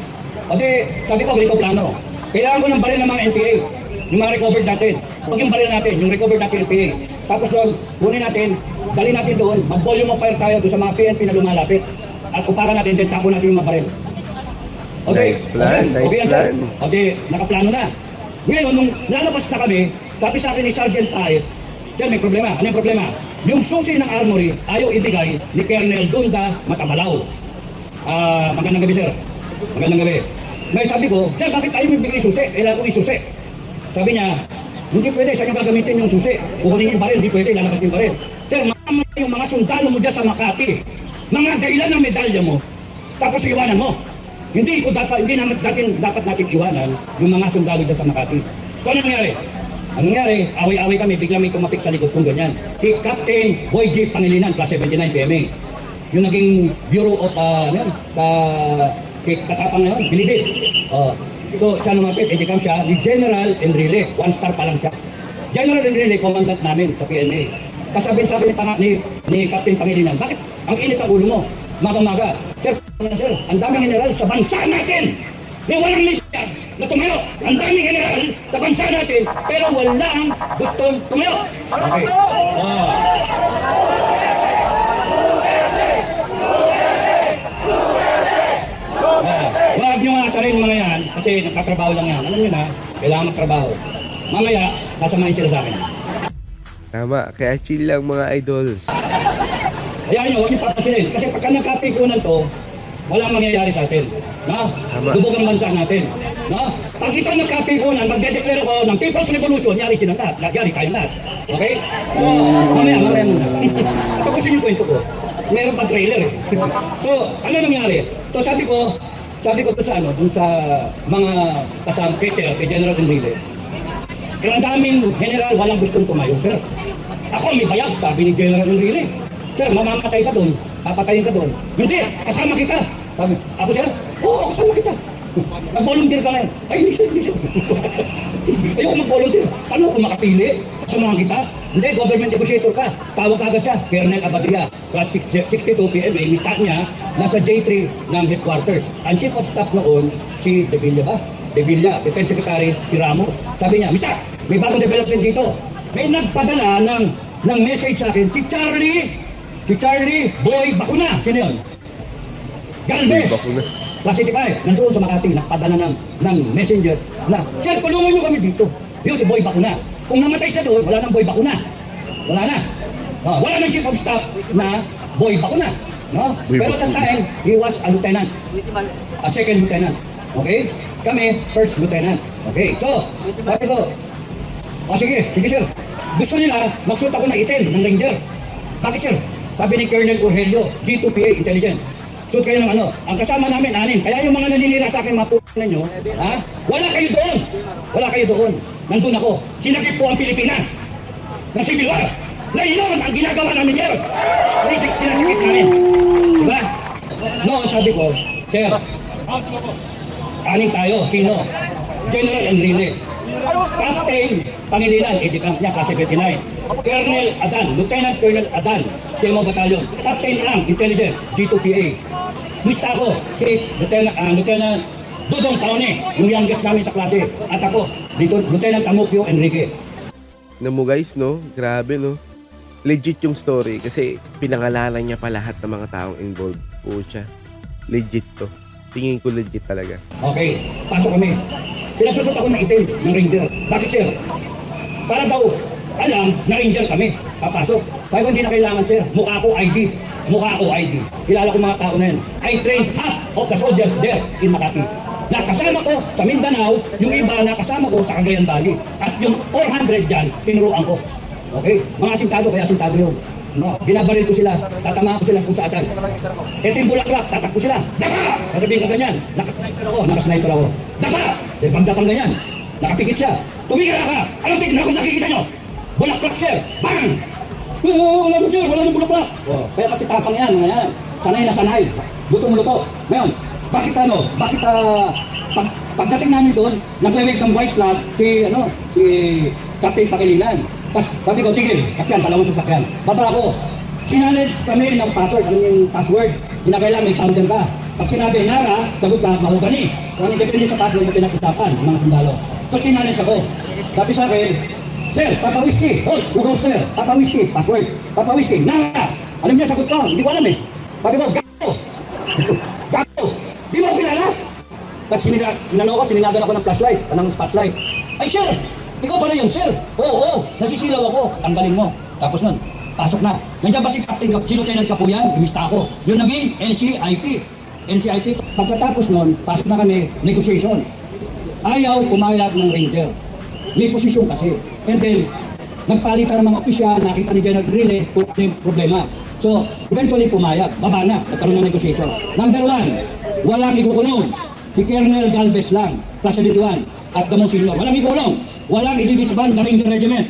O di, sabi ko, ganito plano. Kailangan ko ng baril ng mga NPA. Yung mga recovered natin. Pag yung baril natin, yung recovered natin NPA. Tapos doon, kunin natin, dali natin doon, mag-volume of fire tayo doon sa mga PNP na lumalapit. At kumpara natin, then tapo natin yung mga baril. Okay. Nice plan, nice yan, plan. sir. O di, nakaplano na. Ngayon, nung lalabas na kami, sabi sa akin ni Sergeant Taib, sir, may problema. Ano yung problema? Yung susi ng armory, ayaw ibigay ni Colonel Dunda Matabalaw. Magandang gabi, sir. Magandang gabi. May sabi ko, sir, bakit tayo may bigay susi? Kailangan ko isusi. Sabi niya, hindi pwede, saan yung gagamitin yung susi? Kukunin yung baril, hindi pwede, lalabas yung baril. Sir, mamatay yung mga sundalo mo dyan sa Makati. Mga dailan ng medalya mo, tapos iwanan mo. Hindi dapat natin iwanan yung mga sundalo dyan sa Makati. So, ano nangyari? Ang nangyari, away-away kami, biglang may tumapik sa likod kong ganyan. Si Captain Boy G. Pangilinan, class 79 PMA. Yung naging Bureau of, Katapang na yun, Bilibid. So, siya lumapit, edikam siya ni General Enrile. 1 star pa lang siya. General Enrile, commandant namin sa PNA. Kasabi ni Captain Pangilinan, bakit ang init ang ulo mo? Maga-maga. Sir, ang daming general sa bansa natin. May walang media na tumayo. Ang daming general sa bansa natin, pero walang gustong tumayo. Okay. Huwag nyo nga asarin mga yan, kasi nagtatrabaho lang yan. Alam nyo na, kailangan magtrabaho. Mamaya, kasamahin sila sa akin. Tama, kaya chill lang mga idols. Hayaan nyo, huwag nyo papasinin. Kasi pagka nagkapikunan to, walang mangyayari sa atin. No? Tama. Lubog ang bansa natin. No? Pag ito nagkapikunan, magdedeclare ko ng People's Revolution, yari silang lahat. Yari tayong lahat. Okay? So, mamaya muna. Tapusin yung kwento ko. Meron pa trailer eh. So, ano nangyari? So, sabi ko dun sa mga kasama kay General Enrile. Pero ang daming general, walang gustong tumayo, sir. Ako may bayag, sabi ni General Enrile. Sir, mamamatay ka doon, papatayin ka doon. Hindi, kasama kita. Sabi, ako sir? Oo, kasama kita. Nag-volunteer ka na yun. Ay, hindi sir. Ayoko mag-volunteer. Paano ako makapili? Kasamahan kita? Hindi, government negotiator ka. Tawag agad siya, Colonel Abadia. Plus 62 PM, imista niya, nasa J3 ng headquarters. Ang chief of staff noon, si De Villa ba? De Villa, Defense Secretary, si Ramos. Sabi niya, Misa, may bagong development dito. May nagpadala ng message sa akin, si Charlie Boy Bakuna. Sino yun? Galvez. Boy Bakuna. Classified, nandoon sa Makati, nagpadala ng messenger na, sir, tulungan nyo kami dito. Yun si Boy Bakuna. Kung namatay siya doon, wala nang Boy Bakuna. Wala na. Wala nang chief of staff na Boy Bakuna. No? Boy Pero Bakuna. that time, he was a lieutenant. A second lieutenant. Okay? Kami, first lieutenant. Okay? So, sabi ko, sige sir. Gusto nila, magsuot ako ng itim ng ranger. Bakit sir? Sabi ni Colonel Urgelio, G2PA Intelligence. Suot kayo ng ano. Ang kasama namin, 6. Kaya yung mga naninira sa akin, mga p***na nyo, wala kayo doon. Wala kayo doon. Nandun ako. Sinagip po ang Pilipinas ng Civil War. Na yun ang ginagawa namin ngayon. Sinasakit namin. Diba? No, sabi ko, sir, 6 tayo. Sino? General Enrile. Captain Pangilinan, Camp niya, klase 59. Colonel Adan, Lieutenant Colonel Adan, CMO Battalion. Captain Ang, Intelligence, G2PA. Mista ako, si Lieutenant Dudong Taone, yung youngest namin sa klase. At ako, dito, Lieutenant Amukyo Enrique. Mo guys, no? Grabe, no? Legit yung story kasi pinangalanan niya pa lahat ng mga taong involved. Po siya. Legit to. Tingin ko legit talaga. Okay, pasok kami. Pinagsusot ako ng itim ng Ranger. Bakit sir? Para daw alam na Ranger kami. Papasok. Kaya kung hindi na kailangan sir, mukha ko ID. Mukha ko ID. Kilala ko mga tao na yan. I trained half of the soldiers there in Makati. Nakasama ko sa Mindanao, yung iba nakasama ko sa Cagayan Valley. At yung 400 dyan, tinuruan ko. Okay? Mga asintado, kaya asintado yun. No, binabaril ko sila, tatamaan ko sila kung saan. Ito yung bulaklak, tatak ko sila. Dapa! Sasabihin ko ganyan, nakasniper ako. Dapa! Dahil pagdapang ganyan, nakapikit siya. Tumigil ka! Anong tignan kung nakikita nyo? Bulaklak sir! Bang! Wala mo sir, wala mo bulaklak. Kaya matitapang yan, mga yan. Sanay na sanay. Lutong-luto. Ngayon, bakit pagdating namin doon, nagwe-wave ng white flag si Captain Pakilinan. Tapos sabi ko, tigil, kapyan, dalawang sasakyan. Baba ako. Sinanage kami ng password, ano yung password? Kinakailangan may counter ka. Pag sinabi, Nara, sagot ka, mahugani. Kung depende sa password na pinag-usapan ng mga sundalo. So sinanage ako. Sabi sa akin, Sir, Papa Whiskey. Hold, hugaw sir. Papa Whiskey, password. Papa Whiskey, Nara. Alam niya, sagot ko, hindi ko alam eh. Sabi ko, gato. Gato. Di mo kilala? Tapos siningagan ako ng flashlight, ng spotlight. Ay sir! Ikaw pala yun, sir. Oo, nasisilaw ako. Tanggalin mo. Tapos nun, pasok na. Nandiyan ba si Captain si Lieutenant Kapuyan? Imista ako. Yung naging NCIP. Pagkatapos nun, pasok na kami, negotiation. Ayaw pumayag ng Ranger. May posisyon kasi. And then, nagpalitan ng mga opisya, nakita ni General Grille, kung ano yung problema. So, eventually pumayag. Baba na. Nagkaroon ng negotiation. Number 1, walang ikukulong. Si Colonel Galvez lang. Klase 21. At Damon Senior. Walang ikulong. Walang ididisband na Ranger Regiment.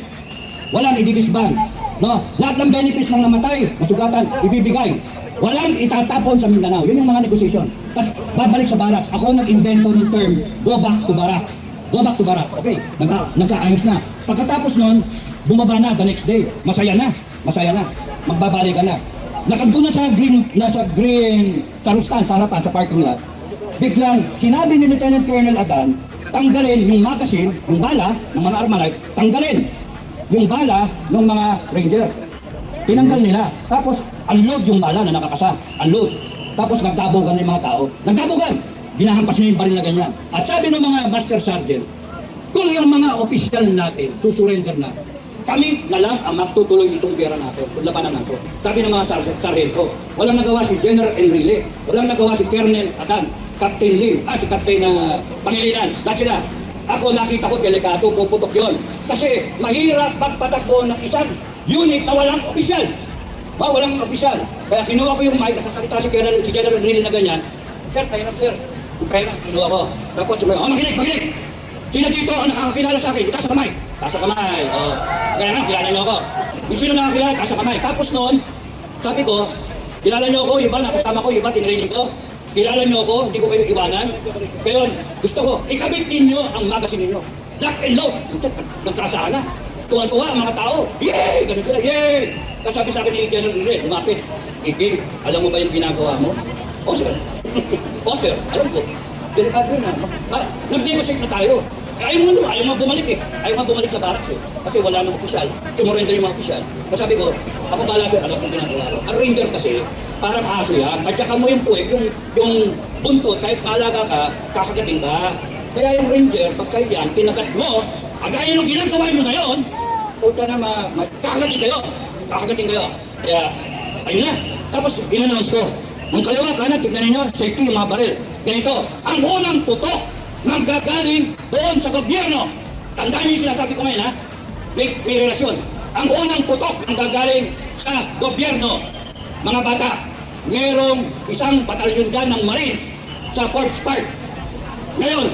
Walang ididisband. No? Lahat ng benefits ng namatay, nasugatan, ibibigay. Walang itatapon sa Mindanao. Yun yung mga negotiation. Tapos babalik sa barracks. Ako nag-invento ng term, go back to barracks. Go back to barracks. Okay, nagkaayos na. Pagkatapos nun, bumaba na the next day. Masaya na. Magbabalik ka na. Nakagdo na sa green, sa Rustan, sa harapan, sa parking lot. Biglang, sinabi ni Lieutenant Colonel Adan, tanggalin yung magazine, yung bala ng mga Armalite, tanggalin yung bala ng mga Ranger. Tinanggal nila. Tapos, unload yung bala na nakakasa. Unload. Tapos, nagdabogan yung mga tao. Nagdabogan! Binahampas nyo yung baril na ganyan. At sabi ng mga Master Sergeant, kung yung mga opisyal natin susurrender na, kami na lang ang magtutuloy itong gera natin, itong labanan natin. Sabi ng mga sargento, walang nagawa si General Enrile, walang nagawa si Colonel Adan, Captain Lim, si Captain Pangilinan, lahat sila. Ako nakita ko delikado, puputok yon. Kasi mahirap magpatakbo ng isang unit na walang opisyal. Walang opisyal. Kaya kinuha ko yung mic, nakakalita si General Enrile na ganyan. Sir, kinuha ko. Tapos, makinig! Sino dito ang nakakakilala sa akin? Itaas sa kamay. Taas sa kamay. Kaya nga, kilala niyo ako. Yung sino nakakilala, taas sa kamay. Tapos noon, sabi ko, kilala niyo ako, iba nakasama ko, iba tinraining ko. Kilala niyo ako, hindi ko kayo iwanan. Kaya gusto ko, ikabit ninyo ang magazine ninyo. Lock and load. Nagkasaan na. Tuwan-tuwa ang mga tao. Yay! Ganun sila, yay! Tapos sabi sa akin ni General Rile, lumapit. Iki, alam mo ba yung ginagawa mo? O sir. O sir, alam ko. Delikado yun ha. Nag-negotiate na tayo. Ayaw mo bumalik eh. Ayaw mo bumalik sa barracks eh. Kasi wala nang opisyal. Sumurrender yung mga opisyal. Sabi ko, ako pala sir, alam kong ginagawa ko. Ang Ranger kasi, parang aso yan. At saka mo yung puwek, yung buntot, kahit malaga ka, kakagating ka. Kaya yung Ranger, pagka yan, tinagat mo, agaya yung ginagawa nyo ngayon, puta na kakagating kayo. Kakagating kayo. Kaya, ayun na. Tapos, in-announce ko. Ang kalawa, kanan, tignan ninyo, safety yung mga baril. Ganito, ang unang putok nanggagaling doon sa gobyerno. Tandaan niyo yung sinasabi ko ngayon ha. May relasyon. Ang unang putok nanggagaling sa gobyerno. Mga bata, merong isang batalyon dyan ng Marines sa Fort Spark. Ngayon,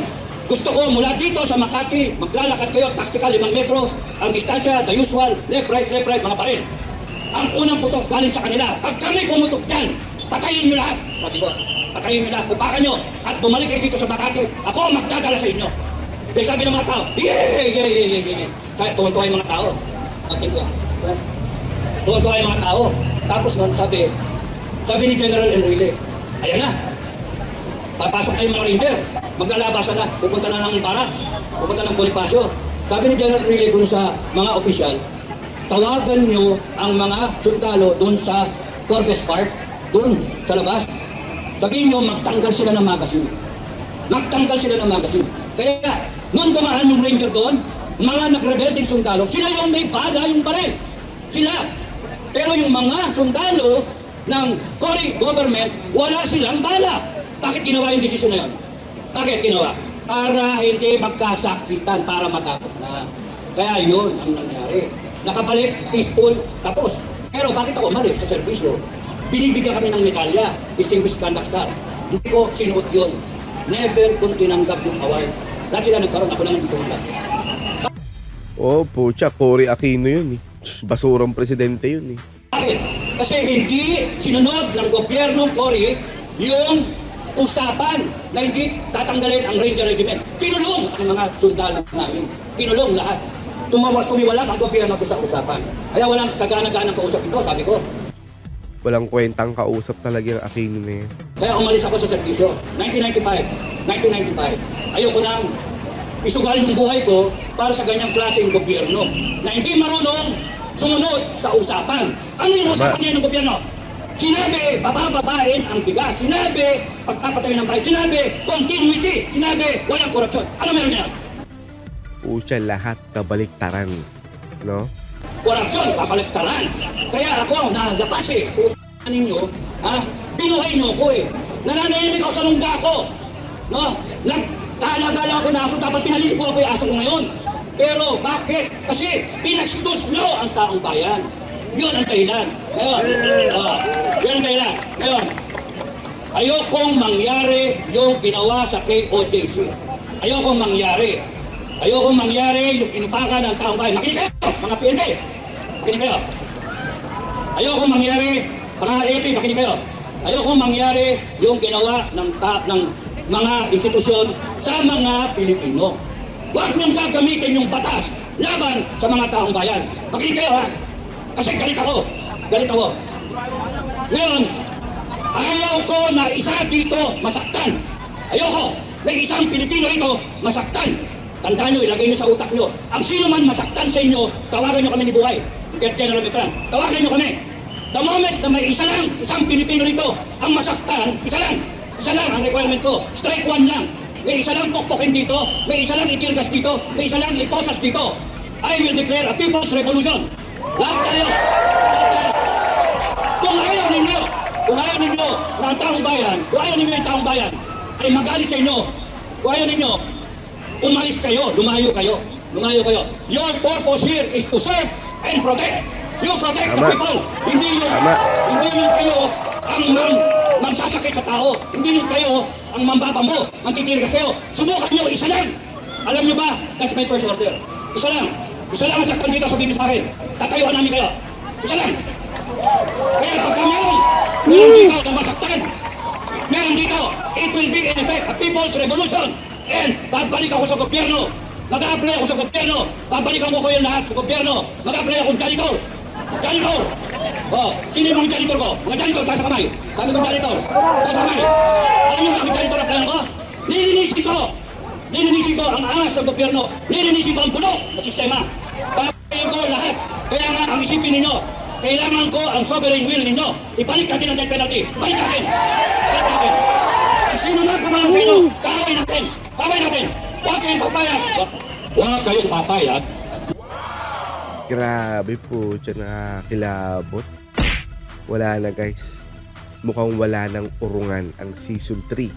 gusto ko mula dito sa Makati, maglalakad kayo, tactical 5 metro, ang distansya, the usual, left, right, mga baril. Ang unang putok galing sa kanila. Pag kami pumutok dyan, patayin nyo lahat. Sabi ko, patayin nyo lahat, pupakan nyo, at bumalik kayo dito sa Makati. Ako ang magdadala sa inyo. Dahil sabi ng mga tao, yay! Kaya tuwan-tuwa yung mga tao. Tuwan-tuwa yung mga tao. Tapos nun, sabi ni General Enrile, ayan na, papasok na yung mga ranger, maglalabasan na, pupunta na ng barracks, pupunta ng Bonifacio. Sabi ni General Enrile dun sa mga opisyal, tawagan nyo ang mga sundalo dun sa Forbes Park, dun sa labas. Sabihin nyo, magtanggal sila ng magazine. Magtanggal sila ng magazine. Kaya, nung dumaan yung ranger doon, mga nagrebelding sundalo, sila yung may bala, yung baril. Sila. Pero yung mga sundalo ng Cory government, wala silang bala. Bakit ginawa yung desisyon na yun? Bakit ginawa? Para hindi magkasakitan, para matapos na. Kaya yun ang nangyari. Nakabalik, peaceful, tapos. Pero bakit ako umalis sa serbisyo? Binibigyan kami ng medalya, Distinguished Conduct Star. Hindi ko sinuot yun. Never kong tinanggap yung award. Lahat sila nagkaroon, ako lang hindi tumanggap. Oh, pucha, Cory Aquino yun eh. Basurang presidente yun eh. Bakit? Kasi hindi sinunod ng gobyernong Cory yung usapan na hindi tatanggalin ang Ranger Regiment. Pinulong ang mga sundalo namin. Pinulong lahat. Tumiwalag ang gobyerno ko sa usapan. Kaya walang kagana-ganang kausap ito, sabi ko. Walang kwentang kausap talaga yung Aquino na yan. Kaya umalis ako sa serbisyo. 1995. Ayoko nang isugal yung buhay ko para sa ganyang klaseng gobyerno na hindi marunong sumunod sa usapan. Ano yung usapan niya ng gobyerno? Sinabi, bababain ang bigas. Sinabi, pagpapatay ng bahay. Sinabi, continuity. Sinabi, walang korupsyon. Ano meron niya? Pucha, lahat kabaliktaran. No? Korupsyon, kabaliktaran. Kaya ako, nalapas eh. Puta ninyo, ha? Binuhay nyo ko eh. Nananahimik ako sa lungga ko. No? Nagkaalagala ako na aso, dapat pinaliligo ako yung aso ko ngayon. Pero bakit? Kasi pinastos nyo ang taong bayan. Yun ang dahilan. Ngayon, yun ang dahilan. Ngayon, ayokong mangyari yung ginawa sa KOJC. Ayokong mangyari. Ayokong mangyari yung inupakan ng taong bayan. Makinig kayo, mga PNP. Makinig kayo. Ayokong mangyari, mga AP, makinig kayo. Ayokong mangyari yung ginawa ng mga institusyon sa mga Pilipino. Huwag niyong gagamitin yung batas laban sa mga taong bayan. Makinig kayo ha. Kasi galit ako. Galit ako. Ngayon, ayaw ko na isa dito masaktan. Ayoko na isang Pilipino rito masaktan. Tandaan nyo, ilagay nyo sa utak nyo. Ang sino man masaktan sa inyo, tawagan nyo kami ni Buhay. General Mitran, tawagan nyo kami. The moment na may isang Pilipino rito, ang masaktan, isa lang ang requirement ko. Strike one lang. May isa lang pokpokin dito, may isa lang itirgas dito, may isa lang iposas dito. I will declare a people's revolution. Lahat tayo. Kung ayaw ninyo na ang taong bayan, kung ayaw ninyo yung taong bayan, ay magalit sa inyo. Kung ayaw ninyo, umalis kayo, lumayo kayo. Your purpose here is to serve and protect. You protect the people. Hindi yung kayo ang magsasakit sa tao. Hindi yung kayo ang mambabambo, ang titirigas kayo. Subukan nyo, isa lang. Alam nyo ba, that's my first order. Isa lang ang saktan dito, sabihin sa akin. Tatayuan namin kayo. Isa lang. Kaya pagka meron dito na masaktan, meron dito, it will be in effect a people's revolution. And babalik ako sa gobyerno. Mag-a-apply ako sa gobyerno. Babalikan ko kayo lahat sa gobyerno. Mag-a-apply akong janitor. Sino yung mga janitor ko? Mga janitor, taas sa kamay. Sabi kong janitor, taas sa kamay. Alam nyo bakit janitor applyan ko? Nilinisin ko ang angas ng gobyerno. Nilinisin ko ang bulok na sistema. Babalikan ko lahat. Kaya nga, ang isipin ninyo, kailangan ko ang sovereign will ninyo. Ibalik natin ang death penalty. Balik natin. Ang sino man kumalang sa inyo, kaaway natin. Huwag kayong papayag. Huwag kayong papayag. Grabe po, siya nakakilabot. Wala na guys. Mukhang wala ng urungan ang season 3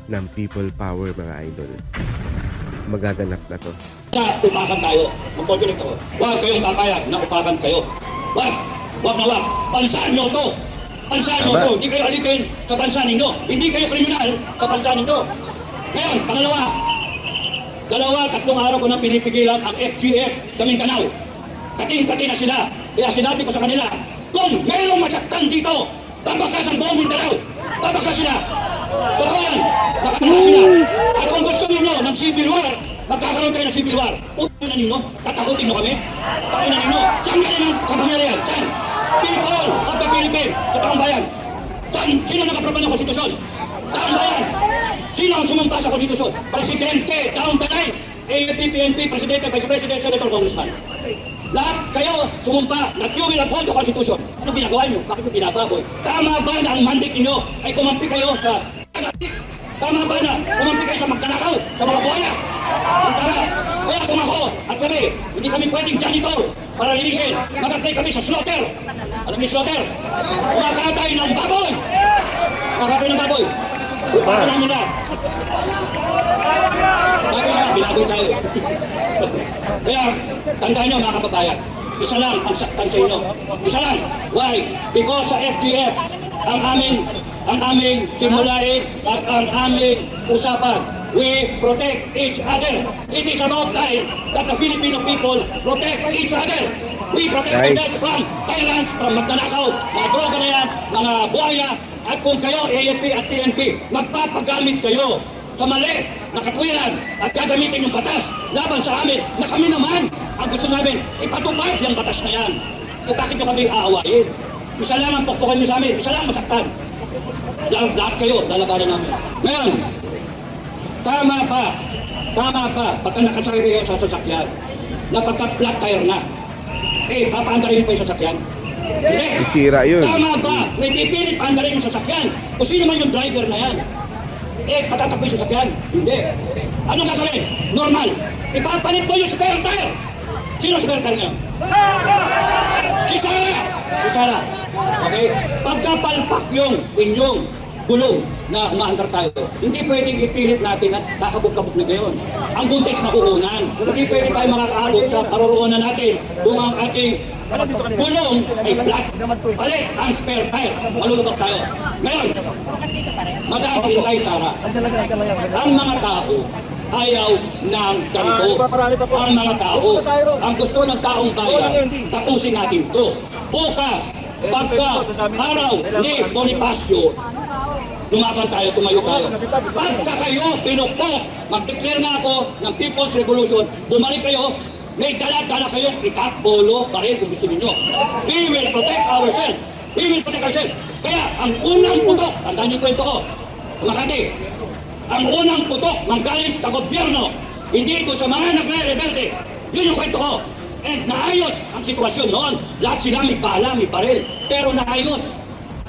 ng People Power mga idol. Magaganap na to. Upakan tayo. Mag-connect ako. Huwag kayong papayag na upakan kayo. Huwag. Pansaan nyo to. Hindi kayo alipin sa bansa ninyo. Hindi kayo kriminal sa bansa ninyo. Ngayon, tatlong araw ko nang pinipigilan ang FGF sa Mindanao. Kating-kating na sila. Kaya sinabi ko sa kanila, kung mayroong masaktan dito, babakas ang buong Mindanao. Babakas sila. Totoo yan. Nakakanda sila. At kung gusto ninyo ng civil war, magkakaroon tayo ng civil war. Utang na ninyo, tatakutin nyo kami. Takin na ninyo, saan galing ang kapangyarihan? Saan? People of the Philippines, sa taong bayan. Saan? Sino nakaproban ng konstitusyon? Taong bayan. Sino ang sumumpa sa konstitusyon? Presidente, taong tanay. AFP, PNP, Presidente, Vice President, Senator, Congressman. Lahat kayo sumumpa na you will uphold the Constitution. Anong ginagawa nyo? Bakit nyo binababoy? Tama ba na ang mandate ninyo ay kumampi kayo sa tagatik? Tama ba na kumampi kayo sa magkanakaw, sa mga buhaya? Tama. Kaya kung ako at kami, hindi kami pwedeng janitor para linisin. Mag-apply kami sa slaughter. Alam niyo slaughter? Kumakatay ng baboy. Kumakatay ng baboy. Para nyo na. Baboy na, binaboy tayo. Kaya, tandaan nyo mga kababayan, isa lang ang saktan sa inyo. Isa lang. Why? Because sa FGF, ang aming simulain at ang aming usapan, we protect each other. It is about time that the Filipino people protect each other. We protect them from tyrants, from magnanakaw, mga droga na yan, mga buhaya, at kung kayo, AFP at PNP, magpapagamit kayo sa mali na katwiran at gagamitin yung batas laban sa amin na kami naman ang gusto namin ipatupad yung batas na yan. E bakit nyo kami aawain? Isa lang ang pukpukan nyo sa amin, isa lang masaktan. Lahat kayo, lalabanan namin. Ngayon, tama pa, pagka nakasakay kayo sa sasakyan, na pagka-flat tire na, eh, papaandarin nyo pa yung sasakyan? Hindi. Isira yun. Tama ba? Na ipipilit paandarin yung sasakyan? O sino man yung driver na yan? Eh, patatakbo yung sasakyan? Hindi. Anong gagawin? Normal. Ipapalit mo yung spare tire. Sino ang spare tire ngayon? Si Sarah! Si Sarah. Okay? Pagkapalpak yung inyong gulong na umaandar tayo, hindi pwedeng ipilit natin at kakabog-kabog na gayon. Ang buntis makukunan. Hindi pwede tayo makakaabot sa karoroonan natin kung ang ating gulong ay flat. Palit ang spare tire. Malulubak tayo. Ngayon, Madam Inday Sara, ang mga tao ayaw ng ganito. Ang mga tao, ang gusto ng taong bayan, tapusin natin to. Bukas, pagka araw ni Bonifacio, lumaban tayo, tumayo tayo. Pagka kayo pinukpok, mag-declare nga ako ng People's Revolution, bumalik kayo, may dala-dala kayong itak, bolo, baril kung gusto ninyo. We will protect ourselves. We will protect ourselves. Kaya ang unang putok, tandaan niyo kwento ko, Makati, ang unang putok manggaling sa gobyerno, hindi ito sa mga nagre-rebelde. Yun yung kwento ko. And naayos ang sitwasyon noon. Lahat sila may bala, may baril. Pero naayos.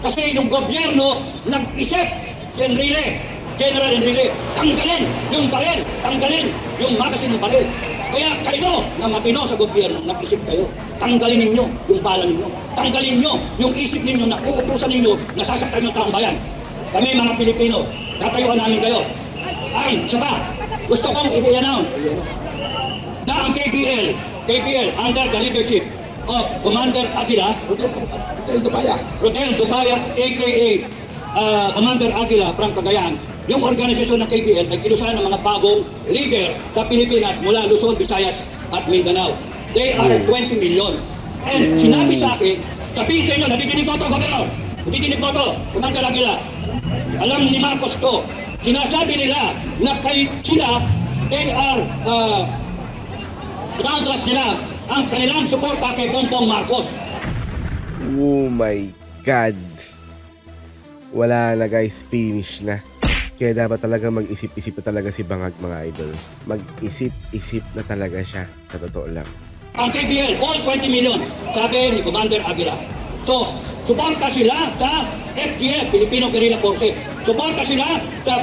Kasi yung gobyerno nag-isip si Enrile, General Enrile, tanggalin yung baril, tanggalin yung magasin ng baril. Kaya kayo na matino sa gobyerno, nag-isip kayo, tanggalin ninyo yung bala ninyo. Tanggalin nyo yung isip ninyo na uutusan ninyo na sasaktan yung taong bayan. Kami mga Pilipino, tatayuan namin kayo. Ang saka, gusto kong i-announce na ang KBL under the leadership of Commander Aguila, Rodel Dubaya, aka Commander Aguila from Cagayan, yung organisasyon ng KBL ay kinusahan ng mga bagong leader sa Pilipinas mula Luzon, Visayas at Mindanao. They are 20 million. And sinabi sa akin, sabihin sa inyo, nadidinig mo ito, Gobernador, nadidinig mo ito, Commander Aguila, alam ni Marcos to, sinasabi nila na kay sila, they are, pinanggas nila ang kanilang suporta kay Bongbong Marcos. Oh my God. Wala na guys, finish na. Kaya dapat talaga mag-isip-isip na talaga si Bangag mga idol. Mag-isip-isip na talaga siya, sa totoo lang. Ang KBL, all 20 million, sabi ni Commander Aguila. So, suporta sila sa FGF, Filipino Guerrilla Forces. Suporta sila sa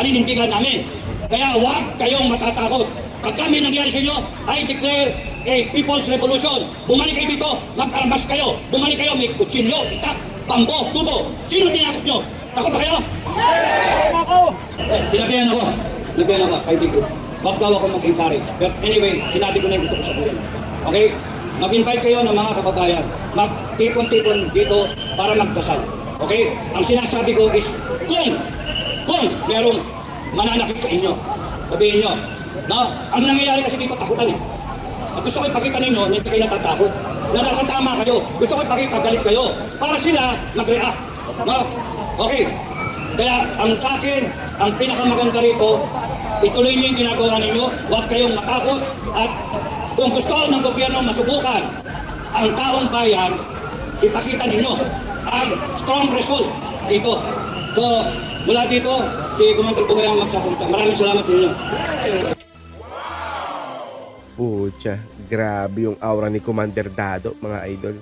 paninindigan namin. Kaya huwag kayong matatakot. Pag kami nangyari sa inyo, I declare a People's Revolution. Bumalik kayo dito, mag-armas kayo. Bumalik kayo, may kutsilyo, itak, bambo, tubo. Sino tinakot nyo? Takot ba kayo? Sinabihan ako. Sinabihan ako, I think. Huwag daw ako mag-encourage. But anyway, sinabi ko na yung gusto ko sabihin. Okay? Mag-invite kayo ng mga kababayan. Mag-tipon-tipon dito para magdasal. Okay? Ang sinasabi ko is, kung merong mananakit sa inyo, sabihin nyo, no? Ang nangyayari kasi dito, takutan eh. Ang gusto ko ipakita ninyo, hindi kayo natatakot. Na nasa tama kayo. Gusto ko ipakita, galit kayo. Para sila mag-react. No? Okay. Kaya ang sa akin, ang pinakamaganda rito, ituloy niyo yung ginagawa ninyo, huwag kayong matakot at kung gusto ng gobyerno masubukan ang taong bayan, ipakita ninyo ang strong result dito. So, mula dito, si Commander Bugay ang magsasalita. Maraming salamat sa inyo. Pucha, grabe yung aura ni Commander Dado, mga idol.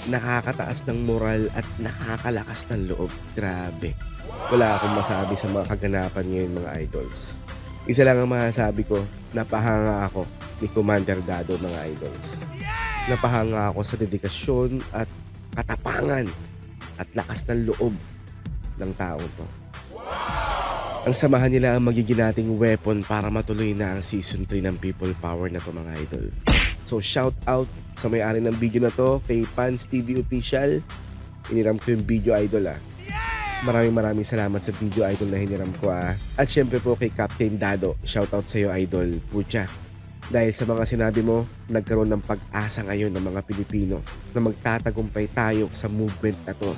Nakakataas ng moral at nakakalakas ng loob. Grabe. Wala akong masabi sa mga kaganapan ngayon, mga idols. Isa lang ang masasabi ko, napahanga ako ni Commander Dado, mga idols. Napahanga ako sa dedikasyon at katapangan at lakas ng loob ng taong to. Ang samahan nila ang magiging nating weapon para matuloy na ang Season 3 ng People Power na to, mga idol. So shout out sa may-ari ng video na to, kay Pans TV Official. Iniram ko yung video, idol ah. Maraming salamat sa video, idol, na hiniram ko ah. At syempre po kay Captain Dado, shout out sa iyo, idol. Pucha, dahil sa mga sinabi mo, nagkaroon ng pag-asa ngayon ng mga Pilipino na magtatagumpay tayo sa movement na to.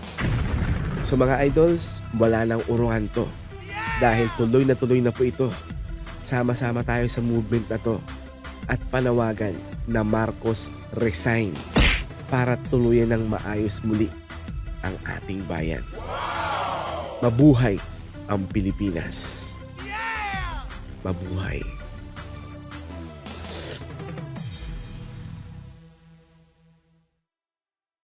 So mga idols, wala nang uruan to. Dahil tuloy na po ito. Sama-sama tayo sa movement na to. At panawagan na Marcos resign para tuluyan ng maayos muli ang ating bayan. Mabuhay ang Pilipinas. Mabuhay.